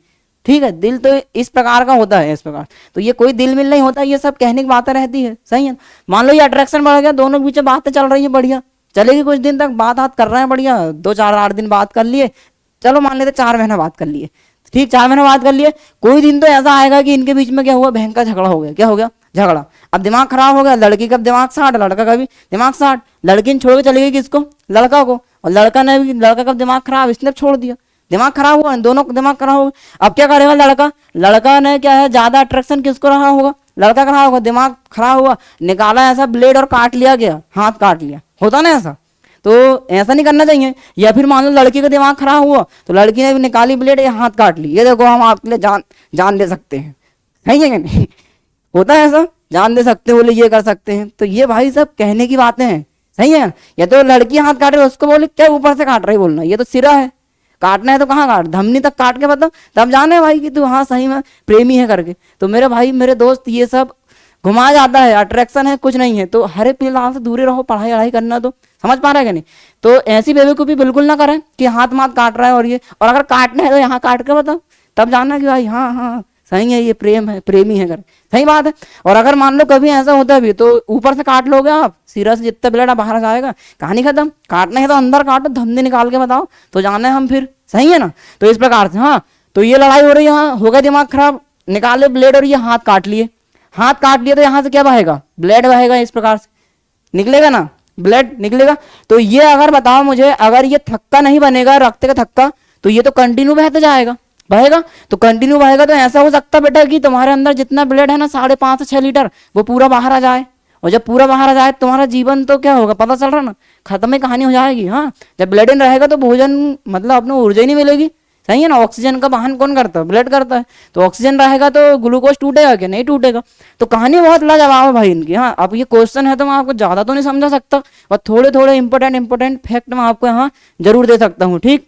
ठीक है, दिल तो इस प्रकार का होता है, इस प्रकार। तो ये कोई दिल मिल नहीं होता, ये सब कहने की बातें रहती है। सही है, मान लो ये अट्रैक्शन बढ़ गया, दोनों के बीच बातें चल रही है, बढ़िया चलेगी कुछ दिन तक, बात कर रहे हैं बढ़िया, 2-4-8 दिन बात कर लिए, चलो मान लेते 4 महीना बात कर लिए। ठीक, 4 महीना बात कर लिए, कोई दिन तो ऐसा आएगा कि इनके बीच में क्या हुआ, भयंकर झगड़ा हो गया। क्या हो गया, झगड़ा। अब दिमाग खराब हो गया, लड़की का दिमाग 60, लड़का का भी दिमाग 60। लड़की ने छोड़ के चली गई किसको, लड़का को, और लड़का का दिमाग खराब, इसने छोड़ दिया, दिमाग खराब हुआ, दोनों का दिमाग खराब होगा। अब क्या करेगा लड़का, लड़का ने क्या है ज्यादा अट्रैक्शन किसको रहा होगा, लड़का का रहा होगा, दिमाग खराब हुआ, निकाला ऐसा ब्लेड और काट लिया, गया हाथ काट लिया, होता ना ऐसा। तो ऐसा नहीं करना चाहिए। या फिर मान लो लड़की का दिमाग खराब हुआ तो लड़की ने भी निकाली ब्लेड, ये हाथ काट ली, ये देखो हम आपके लिए जान दे सकते हैं, है कि नहीं? होता है ऐसा, जान दे सकते हो, बोले ये कर सकते हैं। तो ये भाई सब कहने की बातें हैं, सही है। या तो लड़की हाथ काट रही उसको बोले क्या ऊपर से काट रही, बोलना ये तो सिरा है, काटना है तो कहाँ काट, धमनी तक काट के बताओ, तब जाने भाई कि तू हाँ सही में प्रेमी है करके। तो मेरे भाई मेरे दोस्त ये सब घुमा जाता है, अट्रैक्शन है, कुछ नहीं है। तो हरे फिलहाल से दूरी रहो, पढ़ाई वढ़ाई करना, तो समझ पा रहा है कि नहीं। तो ऐसी बेवकूफ़ी बिल्कुल ना करें कि हाथ माथ काट रहा है और ये, और अगर काटना है तो यहाँ काट के बताओ, तब जानना कि भाई हाँ हाँ सही है, ये प्रेम है, प्रेमी है कर, सही बात है। और अगर मान लो कभी ऐसा होता है भी तो ऊपर से काट लोगे आप, सिरा से जितना ब्लड बाहर जाएगा, कहानी खत्म। काटना है तो अंदर काटो, धमनी निकाल के बताओ, तो जाना है हम फिर, सही है ना। तो इस प्रकार से हाँ, तो ये लड़ाई हो रही है, हाँ हो गया दिमाग खराब, निकाले ब्लेड और ये हाथ काट लिए, हाथ काट लिए तो यहाँ से क्या बहेगा, ब्लड बहेगा, इस प्रकार से निकलेगा ना, ब्लड निकलेगा। तो ये अगर बताओ मुझे, अगर ये थक्का नहीं बनेगा, रक्त का थक्का, तो ये तो कंटिन्यू बहते जाएगा, बहेगा, तो कंटिन्यू बहेगा। तो ऐसा हो सकता बेटा कि तुम्हारे अंदर जितना ब्लड है ना 5.5 से 6 लीटर, वो पूरा बाहर आ जाए। और जब पूरा बाहर आ जाए तुम्हारा जीवन तो क्या होगा, पता चल रहा ना, खत्म ही कहानी हो जाएगी। हाँ, जब ब्लड इन रहेगा तो भोजन मतलब अपने ऊर्जा ही नहीं मिलेगी, सही है ना। ऑक्सीजन का वाहन कौन करता है, ब्लड करता है। तो ऑक्सीजन रहेगा तो ग्लूकोज टूटेगा क्या, नहीं टूटेगा। तो कहानी बहुत लाजवाब है भाई इनकी। हाँ, अब ये क्वेश्चन है तो मैं आपको ज्यादा तो नहीं समझा सकता, और थोड़े थोड़े इंपॉर्टेंट फैक्ट मैं आपको यहाँ जरूर दे सकता हूँ, ठीक।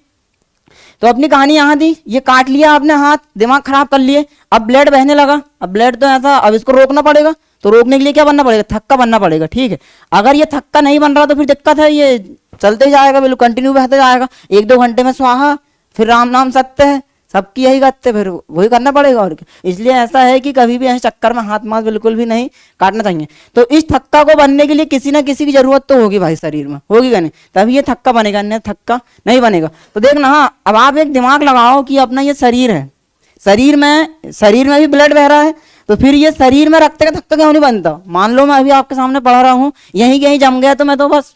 तो अपनी कहानी यहाँ दी, ये काट लिया आपने हाथ, दिमाग खराब कर लिए, अब ब्लड बहने लगा। अब ब्लड तो ऐसा, अब इसको रोकना पड़ेगा, तो रोकने के लिए क्या बनना पड़ेगा, थक्का बनना पड़ेगा, ठीक है। अगर ये थक्का नहीं बन रहा तो फिर दिक्कत है, ये चलते ही जाएगा, बिल्कुल कंटिन्यू बहते जाएगा, 1-2 घंटे में स्वाहा, फिर राम नाम सत्य है, सबकी यही करते, फिर वही करना पड़ेगा और क्या। इसलिए ऐसा है कि कभी भी ऐसे चक्कर में हाथ माथ बिल्कुल भी नहीं काटना चाहिए। तो इस थक्का को बनने के लिए किसी ना किसी की जरूरत तो होगी भाई, शरीर में होगी क्या नहीं, तभी ये थक्का बनेगा, नहीं थक्का नहीं बनेगा। तो देखना, हाँ अब आप एक दिमाग लगाओ कि अपना ये शरीर है, शरीर में भी ब्लड बह रहा है, तो फिर ये शरीर में रक्त का थक्का क्यों नहीं बनता। मान लो मैं अभी आपके सामने पढ़ा रहा हूँ, यहीं कहीं जम गया तो मैं तो बस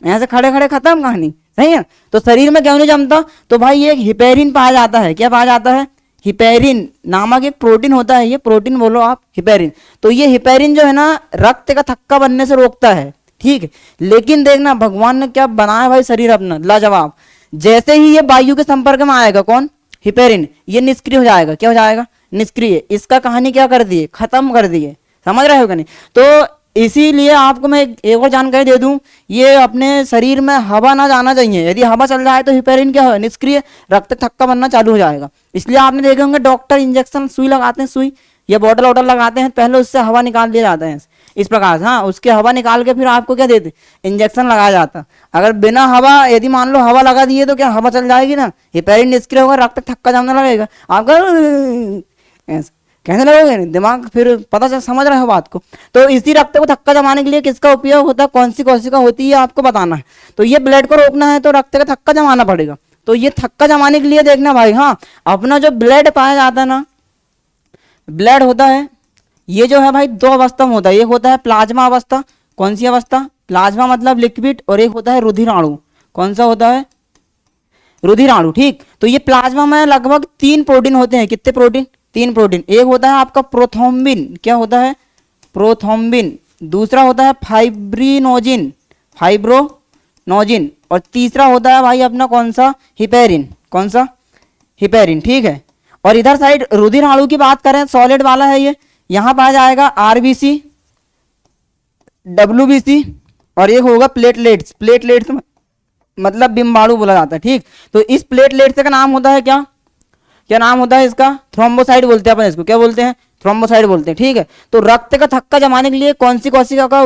यहाँ से खड़े खड़े खत्म कहानी, सही है। तो शरीर में क्यों नहीं जमता, तो भाई ये हिपेरिन पाया जाता है। क्या पाया जाता है, हिपेरिन नामक एक प्रोटीन होता है, ये प्रोटीन बोलो आप, हिपेरिन। तो ये हिपेरिन जो है ना रक्त का थक्का बनने से रोकता है, ठीक है। लेकिन देखना भगवान ने क्या बनाया भाई शरीर अपना, लाजवाब। जैसे ही ये वायु के संपर्क में आएगा कौन, हिपेरिन, ये निष्क्रिय हो जाएगा। क्या हो जाएगा, निष्क्रिय। इसका कहानी क्या कर दिए, खत्म कर दिए, समझ रहे हो क्या नहीं। तो इसीलिए आपको मैं एक और जानकारी दे दूं, ये अपने शरीर में हवा ना जाना चाहिए। यदि हवा चल जाए तो हिपेरिन क्या हो, निष्क्रिय, रक्त थक्का बनना चालू हो जाएगा। इसलिए आपने देखे होंगे डॉक्टर इंजेक्शन सुई लगाते हैं, सुई या बॉटल वॉटल लगाते हैं, पहले उससे हवा निकाल दिया जाता है इस प्रकार से। हाँ, उसके हवा निकाल के फिर आपको क्या देते, इंजेक्शन लगाया जाता। अगर बिना हवा, यदि मान लो हवा लगा दिए तो क्या हवा चल जाएगी ना, हिपेरिन निष्क्रिय होगा, रक्त थक्का जमने लगेगा, आपका ऐसा कहने लगोगे नहीं, दिमाग फिर पता चल, समझ रहे हो बात को। तो इसी रक्त को थक्का जमाने के लिए किसका उपयोग होता है, कौन सी कोशिका होती है आपको बताना है। तो ये ब्लड को रोकना है तो रक्त का थक्का जमाना पड़ेगा। तो ये थक्का जमाने के लिए देखना भाई, हाँ अपना जो ब्लड पाया जाता है ना, ब्लड होता है, ये जो है भाई 2 अवस्था में होता है। एक होता है प्लाज्मा अवस्था, कौन सी अवस्था, प्लाज्मा मतलब लिक्विड, और एक होता है रुधिराणु। कौन सा होता है, रुधिराणु, ठीक। तो ये प्लाज्मा में लगभग 3 प्रोटीन होते हैं। कितने प्रोटीन, 3 प्रोटीन। एक होता है आपका प्रोथ्रोम्बिन, क्या होता है, प्रोथ्रोम्बिन। दूसरा होता है फाइब्रिनोजिन, फाइब्रोनोजिन। और तीसरा होता है भाई अपना कौन सा, हिपेरिन। कौन सा, हिपेरिन, ठीक है। और इधर साइड रुधिराणु की बात करें, सॉलिड वाला है ये, यहां पाया जाएगा आरबीसी, डब्ल्यूबीसी, और एक होगा प्लेटलेट्स। प्लेटलेट्स मतलब बिम्बाणु बोला जाता है, ठीक। तो इस प्लेटलेट्स का नाम होता है क्या, क्या नाम होता है इसका, थ्रोम्बोसाइट बोलते हैं अपन इसको, क्या बोलते हैं, थ्रोम्बोसाइट बोलते हैं, ठीक है। तो रक्त का थक्का जमाने के लिए कौन सी कोशिका का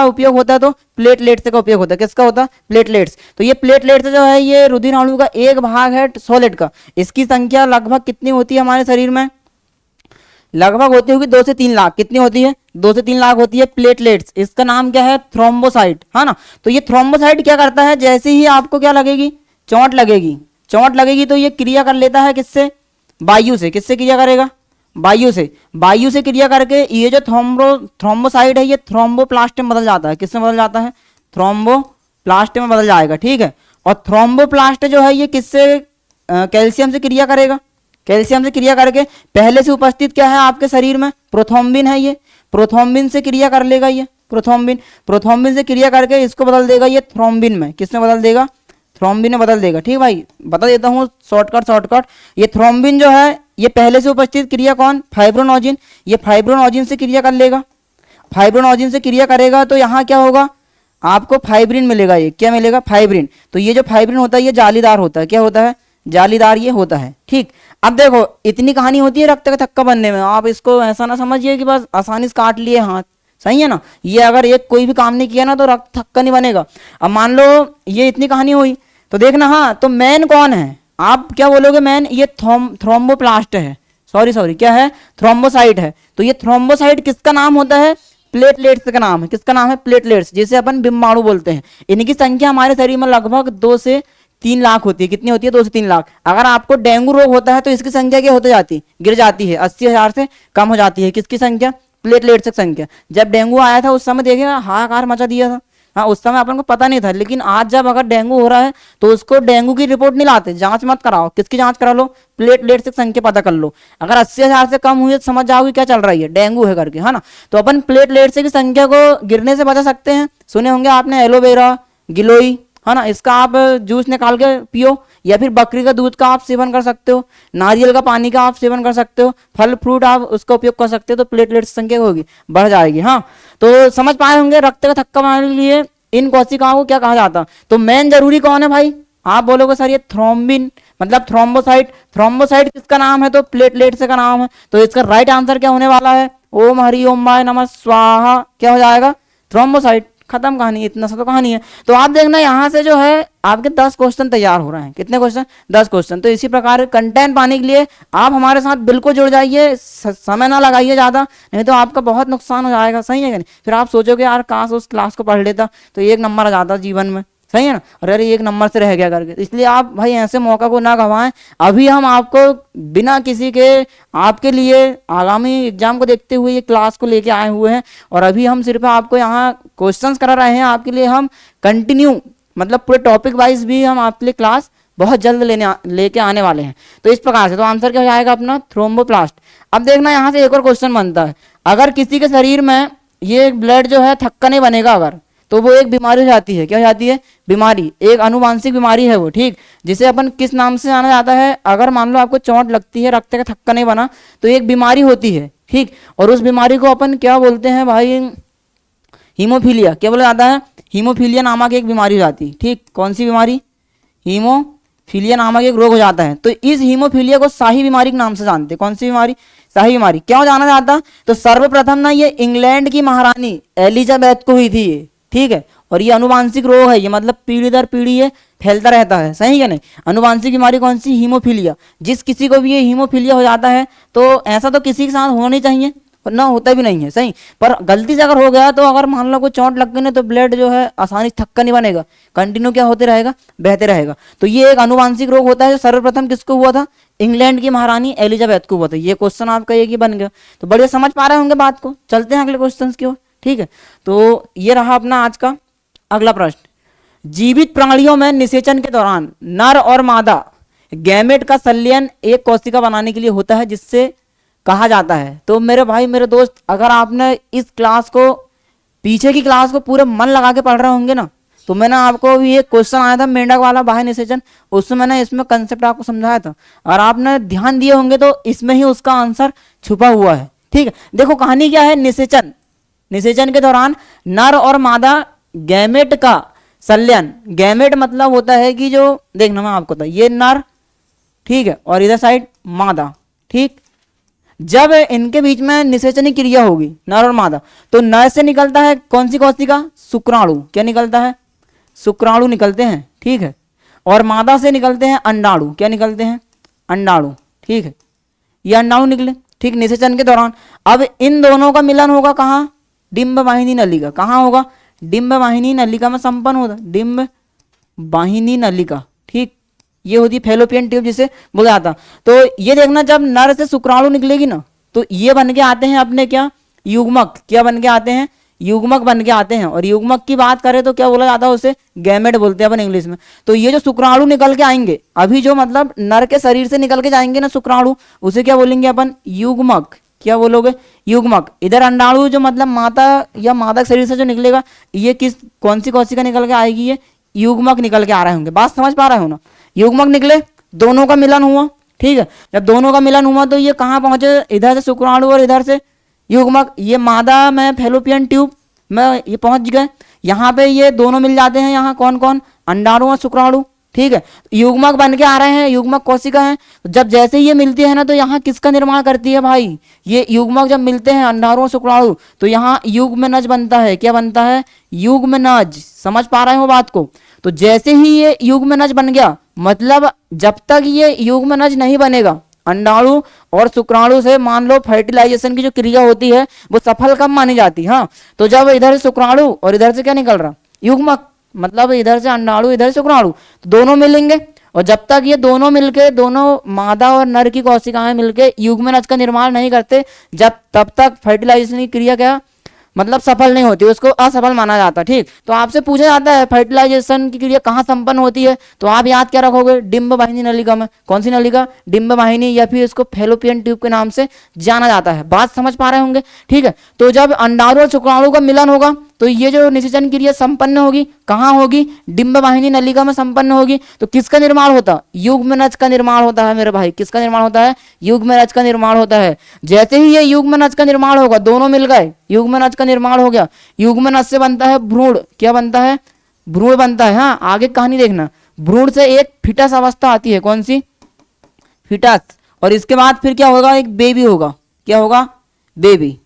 उपयोग होता है, तो प्लेटलेट्स का उपयोग होता है। किसका होता है, प्लेटलेट्स। तो ये प्लेटलेट्स जो है ये रुधिराणु का एक भाग है सॉलिड का। इसकी संख्या लगभग कितनी होती है हमारे शरीर में, लगभग होती होगी 2 से 3 लाख। कितनी होती है, 2 से 3 लाख होती है प्लेटलेट्स। इसका नाम क्या है, थ्रोम्बोसाइट, है ना। तो ये थ्रोम्बोसाइट क्या करता है, जैसे ही आपको क्या लगेगी, चोट लगेगी तो ये क्रिया कर लेता है किससे, वायु से। किससे क्रिया करेगा, वायु से क्रिया करके ये जो थ्रोम्बोसाइट है ये थ्रोम्बोप्लास्ट में बदल जाता है। किसमें बदल जाता है? थ्रोम्बोप्लास्ट में बदल जाएगा, ठीक है। और थ्रोम्बोप्लास्ट जो है ये किससे कैल्शियम से क्रिया करेगा? कैल्शियम से क्रिया करके पहले से उपस्थित क्या है आपके शरीर में? प्रोथ्रोम्बिन है, ये प्रोथ्रोम्बिन से क्रिया कर लेगा, ये प्रोथ्रोम्बिन से क्रिया करके इसको बदल देगा ये थ्रोम्बिन में। किसमें बदल देगा? थ्रोम्बिन में बदल देगा, ठीक भाई। बता देता हूँ शॉर्टकट। ये थ्रोम्बिन जो है ये पहले से उपस्थित क्रिया कौन? फाइब्रोनोजिन। ये फाइब्रोनोजिन से क्रिया कर लेगा, फाइब्रोनोजिन से क्रिया करेगा तो यहाँ क्या होगा? आपको फाइब्रिन मिलेगा। ये क्या मिलेगा? फाइब्रिन। तो ये जो फाइब्रिन होता है ये जालीदार होता है। क्या होता है? जालीदार ये होता है, ठीक। अब देखो इतनी कहानी होती है रक्त का थक्का बनने में। आप इसको ऐसा ना समझिए कि बस आसानी से काट लिए हाथ, सही है ना। ये अगर एक कोई भी काम नहीं किया ना तो रक्त थक्का नहीं बनेगा। अब मान लो ये इतनी कहानी हुई तो देखना, हाँ तो मैन कौन है? आप क्या बोलोगे? मैन ये थ्रोम्बोप्लास्ट है, सॉरी क्या है? थ्रोम्बोसाइट है। तो ये थ्रोम्बोसाइट किसका नाम होता है? प्लेटलेट्स का नाम है। किसका नाम है? प्लेटलेट्स, जिसे अपन बिम्बाणु बोलते हैं। इनकी संख्या हमारे शरीर में लगभग 2 से 3 लाख होती है। कितनी होती है? 2 से 3 लाख। अगर आपको डेंगू रोग होता है तो इसकी संख्या क्या होती जाती है? गिर जाती है, 80,000 से कम हो जाती है। किसकी संख्या? प्लेटलेट्स की संख्या। जब डेंगू आया था उस समय देखिए हाहाकार मचा दिया था। हाँ, उस समय अपन को पता नहीं था, लेकिन आज जब अगर डेंगू हो रहा है तो उसको डेंगू की रिपोर्ट नहीं लाते, जांच मत कराओ। किसकी जांच करा लो? प्लेटलेट्स की संख्या पता कर लो। अगर 80,000 से कम हुई तो समझ जाओगे क्या चल रही है, डेंगू है करके, है ना। तो अपन प्लेटलेट्स की संख्या को गिरने से बचा सकते हैं। सुने होंगे आपने एलोवेरा, गिलोई, है ना, इसका आप जूस निकाल के पियो, या फिर बकरी का दूध का आप सेवन कर सकते हो, नारियल का पानी का आप सेवन कर सकते हो, फल फ्रूट आप उसका उपयोग कर सकते हो, तो प्लेटलेट्स संख्या होगी बढ़ जाएगी। हाँ, तो समझ पाए होंगे रक्त का थक्का बनाने के लिए इन कोशिकाओं को क्या कहा जाता है। तो मेन जरूरी कौन है भाई? आप बोलोगे सर ये थ्रोम्बिन मतलब थ्रोम्बोसाइट। थ्रोम्बोसाइट किसका नाम है? तो प्लेटलेट्स का नाम है। तो इसका राइट आंसर क्या होने वाला है? ओम हरि ओम माय नमः स्वाहा। क्या हो जाएगा? थ्रोम्बोसाइट। खत्म कहानी, इतना सा तो कहानी है। तो आप देखना यहाँ से जो है आपके 10 क्वेश्चन तैयार हो रहे हैं। कितने क्वेश्चन? 10 क्वेश्चन। तो इसी प्रकार कंटेंट पाने के लिए आप हमारे साथ बिल्कुल जुड़ जाइए, समय ना लगाइए ज़्यादा, नहीं तो आपका बहुत नुकसान हो जाएगा, सही है कि नहीं। फिर आप सोचोगे यार काश उस क्लास को पढ़ लेता तो 1 नंबर आ जाता जीवन में, सही है ना। और अरे 1 नंबर से रह गया करके। इसलिए आप भाई ऐसे मौका को ना गंवाएं। अभी हम आपको बिना किसी के आपके लिए आगामी एग्जाम को देखते हुए ये क्लास को लेके आए हुए हैं, और अभी हम सिर्फ आपको यहाँ क्वेश्चंस करा रहे हैं। आपके लिए हम कंटिन्यू मतलब पूरे टॉपिक वाइज भी हम आपके लिए क्लास बहुत जल्द लेके आने वाले हैं। तो इस प्रकार से तो आंसर क्या हो जाएगा अपना? थ्रोम्बोप्लास्ट। अब देखना यहाँ से एक और क्वेश्चन बनता है, अगर किसी के शरीर में ये ब्लड जो है थक्का नहीं बनेगा अगर, तो वो एक बीमारी हो जाती है। क्या हो जाती है? बीमारी, एक अनुवांशिक बीमारी है वो, ठीक, जिसे अपन किस नाम से जाना जाता है? अगर मान लो आपको चोट लगती है, रक्त का थक्का नहीं बना, तो एक बीमारी होती है, ठीक, और उस बीमारी को अपन क्या बोलते हैं भाई? हीमोफीलिया। क्या बोला जाता है? हीमोफीलिया नामक एक बीमारी हो जाती है, ठीक। कौन सी बीमारी? हीमोफीलिया नामक एक रोग हो जाता है। तो इस हीमोफीलिया को शाही बीमारी के नाम से जानते हैं। कौन सी बीमारी? शाही बीमारी। क्यों जाना जाता? तो सर्वप्रथम ना ये इंग्लैंड की महारानी एलिजाबेथ को हुई थी ये, ठीक है। और ये अनुवांशिक रोग है, ये मतलब पीढ़ी दर पीढ़ी ये फैलता रहता है, सही है नहीं। अनुवांशिक बीमारी कौन सी? हीमोफीलिया। जिस किसी को भी ये हीमोफीलिया हो जाता है तो ऐसा तो किसी के साथ होना नहीं चाहिए, ना होता भी नहीं है, सही। पर गलती से अगर हो गया तो अगर मान लो कोई चोट लग गई ना तो ब्लड जो है आसानी से थक्का नहीं बनेगा, कंटिन्यू क्या होते रहेगा? बहते रहेगा। तो ये एक अनुवांशिक रोग होता है जो सर्वप्रथम किसको हुआ था? इंग्लैंड की महारानी एलिजाबेथ को हुआ था। ये क्वेश्चन आपका एक ही बन गया। तो बढ़िया समझ पा रहे होंगे बात को। चलते हैं अगले क्वेश्चन की ओर, ठीक है। तो ये रहा अपना आज का अगला प्रश्न। जीवित प्राणियों में निषेचन के दौरान नर और मादा गैमेट का संलयन एक कोशिका बनाने के लिए होता है, जिससे कहा जाता है। तो मेरे भाई मेरे दोस्त, अगर आपने इस क्लास को पीछे की क्लास को पूरे मन लगा के पढ़ रहे होंगे ना, तो मैंने आपको भी एक क्वेश्चन आया था मेंढक वाला बाह्य निषेचन, उसमें मैंने इसमें कंसेप्ट आपको समझाया था। और आपने ध्यान दिए होंगे तो इसमें ही उसका आंसर छुपा हुआ है, ठीक है। देखो कहानी क्या है? निषेचन, निषेचन के दौरान नर और मादा गैमेट का संलयन। गैमेट मतलब होता है कि जो, देखना मैं आपको था, ये नर, ठीक है, और इधर साइड मादा, ठीक। जब इनके बीच में निषेचनी क्रिया होगी नर और मादा, तो नर से निकलता है कौन सी कोशिका? शुक्राणु। क्या निकलता है? शुक्राणु निकलते हैं, ठीक है। और मादा से निकलते हैं अंडाणु। क्या निकलते हैं? अंडाणु, ठीक है। ये अंडाणु निकले, ठीक, निषेचन के दौरान। अब इन दोनों का मिलन होगा कहाँ? डिंब वाहिनी नलिका। कहाँ होगा? डिंब वाहिनी नलिका में संपन्न होता है, डिंब वाहिनी नलिका, ठीक। ये होती फैलोपियन ट्यूब जिसे बोला जाता। तो ये देखना, जब नर से शुक्राणु निकलेगी ना, तो ये बन के आते हैं अपने क्या, युग्मक। क्या बन के आते हैं, युग्मक बन के आते हैं। और युग्मक की बात करें तो क्या बोला जाता है उसे, गैमेट बोलते हैं अपन इंग्लिश में। तो ये जो शुक्राणु निकल के आएंगे अभी, जो मतलब नर के शरीर से निकल के जाएंगे ना शुक्राणु, उसे क्या बोलेंगे अपन, युग्मक। क्या बोलोगे, युग्मक। इधर अंडाणु जो मतलब माता या मादा के शरीर से जो निकलेगा, ये किस कौन सी कोशिका निकल के आएगी, ये युग्मक निकल के आ रहे होंगे। बात समझ पा रहे हो ना, युग्मक निकले, दोनों का मिलन हुआ, ठीक है। जब दोनों का मिलन हुआ तो ये कहाँ पहुंचे, इधर से शुक्राणु और इधर से युग्मक, ये मादा में फैलोपियन ट्यूब में ये पहुंच गए। यहाँ पे ये दोनों मिल जाते हैं, यहाँ कौन कौन, अंडाणु और शुक्राणु, ठीक है। युग्मक बन के आ रहे हैं, युग्मक कोशिका है। जब जैसे ये मिलती है ना, तो यहाँ किसका निर्माण करती है भाई, ये युग्मक जब मिलते हैं अंडाणु और शुक्राणु, तो यहाँ युग्मनज बनता है। क्या बनता है, युग्मनज। समझ पा रहे हो बात को। तो जैसे ही ये युग्मनज बन गया, मतलब जब तक ये युग्मनज नहीं बनेगा अंडाणु और शुक्राणु से, मान लो फर्टिलाइजेशन की जो क्रिया होती है वो सफल कब मानी जाती है। हाँ, तो जब इधर से शुक्राणु और इधर से क्या निकल रहा, युग्मक, मतलब इधर से अंडाणु इधर से शुक्राणु, तो दोनों मिलेंगे। और जब तक ये दोनों मिलके, दोनों मादा और नर की कोशिकाएं मिलके युग्मनज का निर्माण नहीं करते, जब तब तक फर्टिलाइजेशन की क्रिया क्या, मतलब सफल नहीं होती, उसको असफल माना जाता। ठीक, तो आपसे पूछा जाता है फर्टिलाइजेशन की क्रिया कहाँ संपन्न होती है, तो आप याद क्या रखोगे, डिंब वाहिनी नलिका में। कौन सी नलिका, डिंब वाहिनी, या फिर इसको फैलोपियन ट्यूब के नाम से जाना जाता है। बात समझ पा रहे होंगे, ठीक है। तो जब अंडाणु और शुक्राणु का मिलन होगा तो ये जो निषेचन क्रिया संपन्न होगी, कहाँ होगी, डिंब वाहिनी नलिका में संपन्न होगी। तो किसका निर्माण होता, युग्मनज का निर्माण होता है मेरे भाई। किसका निर्माण होता है, युग्मनज का निर्माण होता है। जैसे ही ये युग्मनज का निर्माण होगा, दोनों मिल गए, युग्मनज का निर्माण हो गया, युग्मनज से बनता है भ्रूण। क्या बनता है, भ्रूण बनता है। हाँ, आगे कहानी देखना, भ्रूण से एक फिटस अवस्था आती है। कौन सी, फिटस। और इसके बाद फिर क्या होगा, एक बेबी होगा। क्या होगा, बेबी।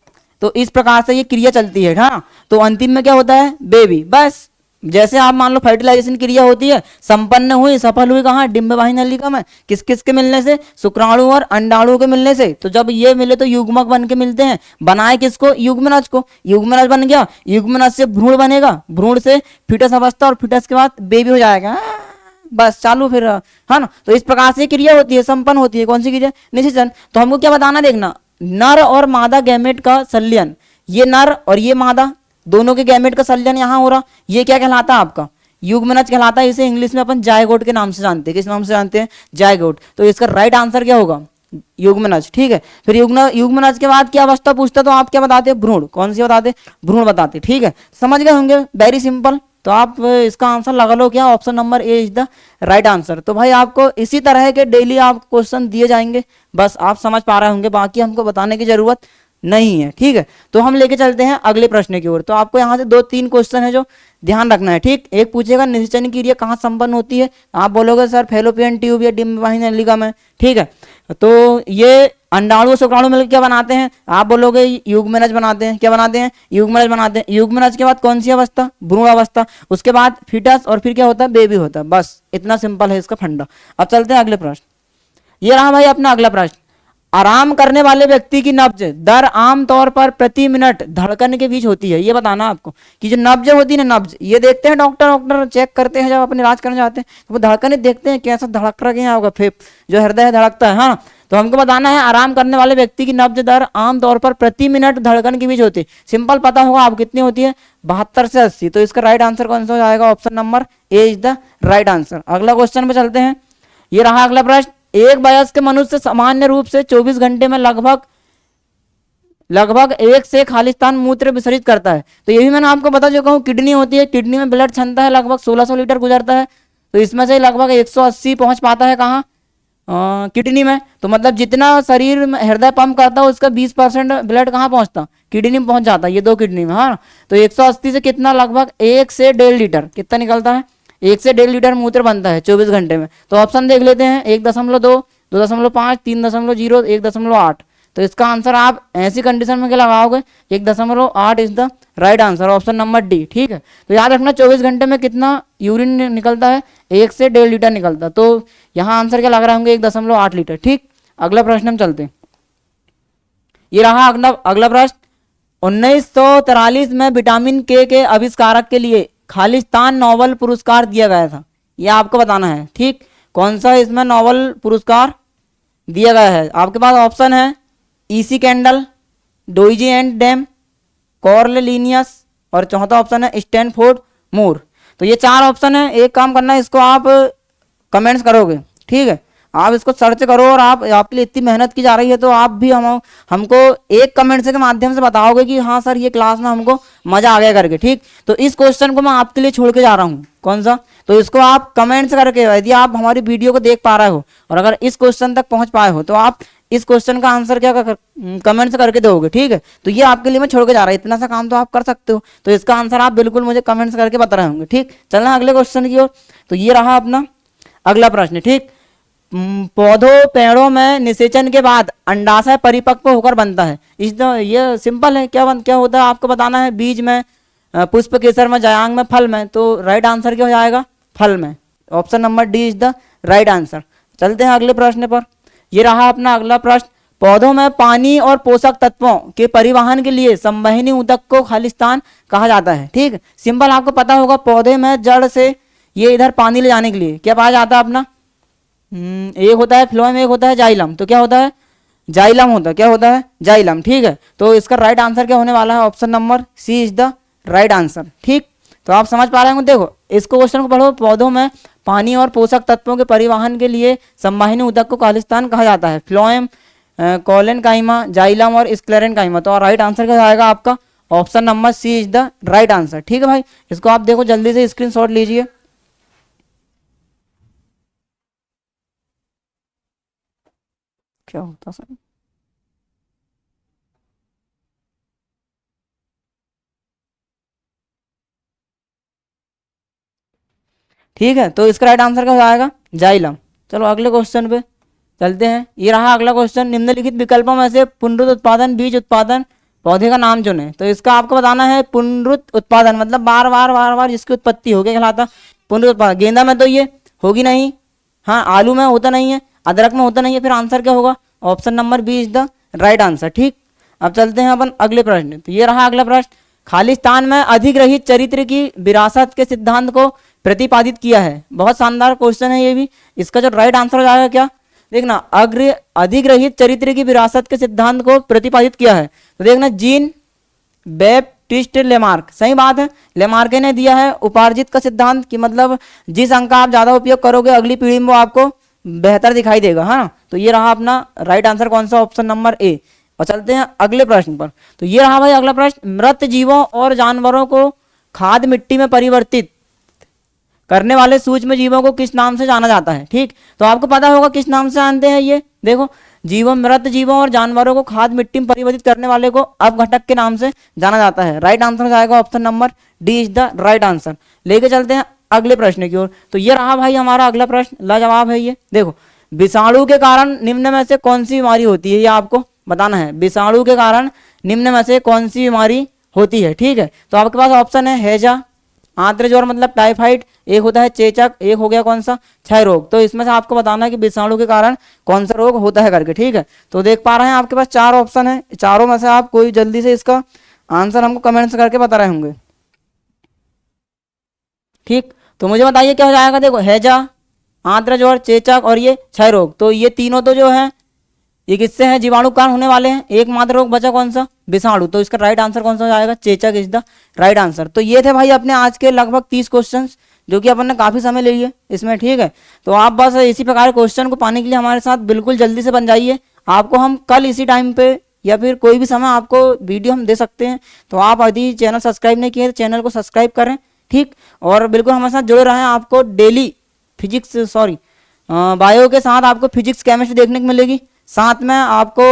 तो इस प्रकार से ये क्रिया चलती है। हाँ, तो अंतिम में क्या होता है, बेबी। बस जैसे आप मान लो फर्टिलाइजेशन क्रिया होती है, संपन्न हुई, सफल हुई कहाँ, डिंब वाहिनी नलिका में। किस किस के मिलने से, शुक्राणु और अंडाणु के मिलने से। तो जब ये मिले तो युग्मक बन के मिलते हैं, बनाए किसको, युग्मनज को। युग्मनज बन गया, युग्मनज से भ्रूण बनेगा, भ्रूण से फिटस अवस्था, और फिटस के बाद बेबी हो जाएगा। बस चालू फिर, है ना। तो इस प्रकार से क्रिया होती है, संपन्न होती है। कौन सी क्रिया, निषेचन। तो हमको क्या बताना, देखना, नर और मादा गैमेट का संलयन, ये नर और ये मादा दोनों के गैमेट का संलयन यहाँ हो रहा, ये क्या कहलाता है आपका, युग्मनज कहलाता है। इसे इंग्लिश में अपन जायगोट के नाम से जानते हैं। किस नाम से जानते हैं, जायगोट। तो इसका राइट आंसर क्या होगा, युग्मनज। ठीक है, फिर युग्मनज के बाद क्या अवस्था पूछता, तो आप क्या बताते, भ्रूण। कौन सी बताते, भ्रूण बताते। ठीक है, समझ गए होंगे, वेरी सिंपल। तो आप इसका आंसर लगा लो, क्या, option number A is the right answer. तो भाई आपको इसी तरह के डेली आप क्वेश्चन दिए जाएंगे, बस आप समझ पा रहे होंगे, बाकी हमको बताने की जरूरत नहीं है। ठीक है, तो हम लेके चलते हैं अगले प्रश्न की ओर। तो आपको यहाँ से 2-3 क्वेश्चन है जो ध्यान रखना है। ठीक, एक पूछेगा निषेचन की क्रिया कहाँ संपन्न होती है, आप बोलोगे सर फैलोपियन ट्यूब या डिंब वाहिनी नलिका में। ठीक है, तो ये अंडाणु और शुक्राणु मिलकर क्या बनाते हैं, आप बोलोगे युग्मनज बनाते हैं। क्या बनाते हैं, युग्मनज बनाते हैं। युग्मनज के बाद कौन सी अवस्था, भ्रूण अवस्था, उसके बाद फिटस, और फिर क्या होता है, बेबी होता है। बस इतना सिंपल है इसका फंडा। अब चलते हैं अगले प्रश्न। ये रहा भाई अपना अगला प्रश्न। आराम करने वाले व्यक्ति की नब्ज दर आमतौर पर प्रति मिनट धड़कन के बीच होती है। ये बताना आपको कि जो नब्ज होती है ना, नब्ज, ये देखते हैं डॉक्टर चेक करते हैं जब अपने इलाज करने जाते हैं, तो वो धड़कन देखते हैं कैसा धड़क रहा है, होगा फेफ जो हृदय है धड़कता है। हाँ, तो हमको बताना है आराम करने वाले व्यक्ति की नब्ज दर आमतौर पर प्रति मिनट धड़कन के बीच होती है। सिंपल पता होगा आप, कितनी होती है, 72 से 80। तो इसका राइट आंसर कौन सा हो जाएगा, option number A is the right answer. अगला क्वेश्चन पे चलते हैं। ये रहा अगला प्रश्न। एक वयस्क मनुष्य सामान्य रूप से 24 घंटे में लगभग 1 से खालिस्तान मूत्र विसर्जित करता है। तो ये भी मैंने आपको बता चुका हूँ, किडनी होती है, किडनी में ब्लड क्षमता है लगभग 1600 लीटर गुजरता है। तो इसमें से लगभग 180 पहुंच पाता है कहाँ, किडनी में। तो मतलब जितना शरीर में हृदय पंप करता है उसका 20% ब्लड कहाँ पहुंचता, किडनी में पहुंच जाता है, ये 2 किडनी में। हाँ, तो 180 से कितना, लगभग 1 से 1.5 लीटर कितना निकलता है, 1 से 1.5 लीटर मूत्र बनता है 24 घंटे में। तो ऑप्शन देख लेते हैं, 1.2, 2.5, 3.0, 1.8। तो इसका आंसर आप ऐसी कंडीशन में क्या लगाओगे, 1.8 is the right answer, option number D. ठीक है, तो याद रखना 24 घंटे में कितना यूरिन निकलता है, 1 से 1.5 लीटर निकलता है। तो यहाँ आंसर क्या लग रहा होंगे, 1.8 लीटर। ठीक, अगला प्रश्न हम चलते हैं। ये रहा अगला प्रश्न। 1943 में विटामिन के आविष्कारक के लिए खालिस्तान नोबेल पुरस्कार दिया गया था। यह आपको बताना है। ठीक, कौन सा इसमें नोबेल पुरस्कार दिया गया है, आपके पास ऑप्शन है ईसी कैंडल, डोइजी एंड डैम, कॉर्लेलिनियस, और चौथा ऑप्शन है स्टैनफोर्ड मूर। तो ये 4 ऑप्शन है। एक काम करना है, इसको आप कमेंट्स करोगे, ठीक है, आप इसको सर्च करो और आप आपके लिए इतनी मेहनत की जा रही है तो आप भी हमको एक कमेंट के माध्यम से बताओगे कि हाँ सर ये क्लास में हमको मजा आ गया करके, ठीक। तो इस क्वेश्चन को मैं आपके लिए छोड़ के जा रहा हूँ, कौन सा, तो इसको आप कमेंट्स करके, यदि आप हमारी वीडियो को देख पा रहे हो और अगर इस क्वेश्चन तक पहुंच पाए हो तो आप इस क्वेश्चन का आंसर क्या कमेंट्स करके दोगे, ठीक है। तो ये आपके लिए मैं छोड़ के जा रहा हूँ, इतना सा काम तो आप कर सकते हो, तो इसका आंसर आप बिल्कुल मुझे कमेंट्स करके बता रहे होंगे, ठीक। चलना अगले क्वेश्चन की ओर। तो ये रहा अपना अगला प्रश्न, ठीक। पौधों पेड़ों में निषेचन के बाद अंडाशय परिपक्व होकर बनता है। ये सिंपल है, क्या होता है आपको बताना है। बीज में, पुष्प केसर में, जायांग में, फल में। तो राइट आंसर क्या हो जाएगा, फल में। Option number D is the right answer. चलते हैं अगले प्रश्न पर। ये रहा अपना अगला प्रश्न। पौधों में पानी और पोषक तत्वों के परिवहन के लिए संवहनी ऊतक को खालिस्तान कहा जाता है, ठीक। सिंपल आपको पता होगा, पौधे में जड़ से ये इधर पानी ले जाने के लिए क्या पाया जाता है अपना, एक होता है फ्लोएम, एक होता है जाइलम। तो क्या होता है, जाइलम होता है, क्या होता है, जाइलम, ठीक है। तो इसका राइट आंसर क्या होने वाला है, option number C is the right answer, ठीक। तो आप समझ पा रहे होंगे। देखो इस क्वेश्चन को पढ़ो। पौधों में पानी और पोषक तत्वों के परिवहन के लिए संवहनी ऊतक को खालिस्तान कहा जाता है। फ्लोएम, कोलेनकाइमा, जाइलम और स्क्लेरेनकाइमा। तो राइट आंसर क्या आएगा आपका, option number C is the right answer, ठीक है भाई। इसको आप देखो, जल्दी से स्क्रीनशॉट लीजिए। क्या होता सर, ठीक है। तो इसका राइट आंसर क्या हो जाएगा, जाइलम। चलो अगले क्वेश्चन पे चलते हैं। ये रहा अगला क्वेश्चन। निम्नलिखित विकल्पों में से पुनरुत उत्पादन बीज उत्पादन पौधे का नाम चुने। तो इसका आपको बताना है पुनरुत उत्पादन मतलब बार बार जिसकी उत्पत्ति हो गया कहलाता पुनरुत उत्पादन। गेंदा में तो ये होगी नहीं, हाँ आलू में होता नहीं है, अदरक में होता नहीं है, फिर आंसर क्या होगा, option number B is the right answer, ठीक। अब चलते हैं अपन अगले प्रश्न। तो ये रहा अगला प्रश्न। खालिस्तान में अधिग्रहित चरित्र की विरासत के सिद्धांत को प्रतिपादित किया है। बहुत शानदार क्वेश्चन है ये भी। इसका जो राइट आंसर हो जाएगा क्या, देखना, अधिग्रहित चरित्र की विरासत के सिद्धांत को प्रतिपादित किया है। तो देखना, जीन बैप्टिस्ट लेमार्क, सही बात है। लेमार्के ने दिया है उपार्जित का सिद्धांत कि मतलब जिस अंक का आप ज्यादा उपयोग करोगे अगली पीढ़ी में वो आपको बेहतर दिखाई देगा, है ना। तो ये रहा अपना राइट आंसर, कौन सा, ऑप्शन नंबर ए। और चलते हैं अगले प्रश्न पर। तो ये रहा भाई अगला प्रश्न। मृत जीवों और जानवरों को खाद मिट्टी में परिवर्तित करने वाले सूक्ष्म जीवों को किस नाम से जाना जाता है, ठीक। तो आपको पता होगा किस नाम से जानते हैं ये। देखो, जीवों, मृत जीवों और जानवरों को खाद मिट्टी में परिवर्तित करने वाले को अपघटक के नाम से जाना जाता है। राइट आंसर हो जाएगा option number D is the right answer. लेके चलते हैं अगले प्रश्न की ओर। तो ये रहा भाई हमारा अगला प्रश्न, लाजवाब है ये। देखो, विषाणु के कारण निम्न में से कौन सी बीमारी होती है, ये आपको बताना है। विषाणु के कारण निम्न में से कौन सी बीमारी होती है, ठीक है। तो आपके पास ऑप्शन है हैजा, आंत्र ज्वर मतलब टाइफाइड, एक होता है चेचक, एक हो गया कौन सा, क्षय रोग। तो इसमें से आपको बताना है कि विषाणु के कारण कौन सा रोग होता है करके, ठीक है। तो देख पा रहे हैं आपके पास 4 ऑप्शन है, चारों में से आप कोई जल्दी से इसका आंसर हमको कमेंट्स करके बता रहे होंगे, ठीक। तो मुझे बताइए क्या हो जाएगा। देखो, हैजा, आंत्र ज्वर, चेचक और ये क्षय रोग। तो ये तीनों तो जो है ये किससे हैं, जीवाणु कारण होने वाले हैं। एकमात्र रोग बचा कौन सा, विषाणु। तो इसका राइट आंसर कौन सा हो जाएगा, चेचक इज द राइट आंसर। तो ये थे भाई अपने आज के लगभग 30 क्वेश्चंस जो कि अपन ने काफी समय ले लिए इसमें, ठीक है। तो आप बस इसी प्रकार क्वेश्चन को पाने के लिए हमारे साथ बिल्कुल जल्दी से बन जाइए। आपको हम कल इसी टाइम पे या फिर कोई भी समय आपको वीडियो हम दे सकते हैं। तो आप यदि चैनल सब्सक्राइब नहीं किए तो चैनल को सब्सक्राइब करें, ठीक। और बिल्कुल हमारे साथ जुड़े रहें। आपको डेली बायो के साथ आपको फिजिक्स केमिस्ट्री देखने को मिलेगी, साथ में आपको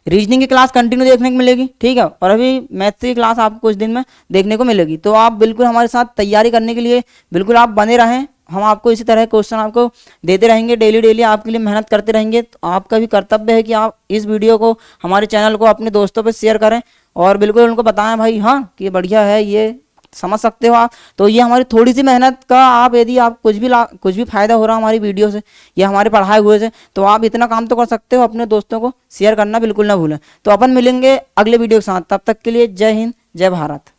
रीजनिंग की क्लास कंटिन्यू देखने को मिलेगी, ठीक है। और अभी मैथ्स की क्लास आपको कुछ दिन में देखने को मिलेगी। तो आप बिल्कुल हमारे साथ तैयारी करने के लिए बिल्कुल आप बने रहें। हम आपको इसी तरह क्वेश्चन आपको देते रहेंगे, डेली आपके लिए मेहनत करते रहेंगे। तो आपका भी कर्तव्य है कि आप इस वीडियो को, हमारे चैनल को अपने दोस्तों पर शेयर करें और बिल्कुल उनको बताएं भाई हाँ कि ये बढ़िया है, ये समझ सकते हो आप। तो ये हमारी थोड़ी सी मेहनत का आप, यदि आप कुछ भी फायदा हो रहा हमारी वीडियो से या हमारे पढ़ाए हुए से, तो आप इतना काम तो कर सकते हो, अपने दोस्तों को शेयर करना बिल्कुल ना भूलें। तो अपन मिलेंगे अगले वीडियो के साथ, तब तक के लिए जय हिंद, जय भारत।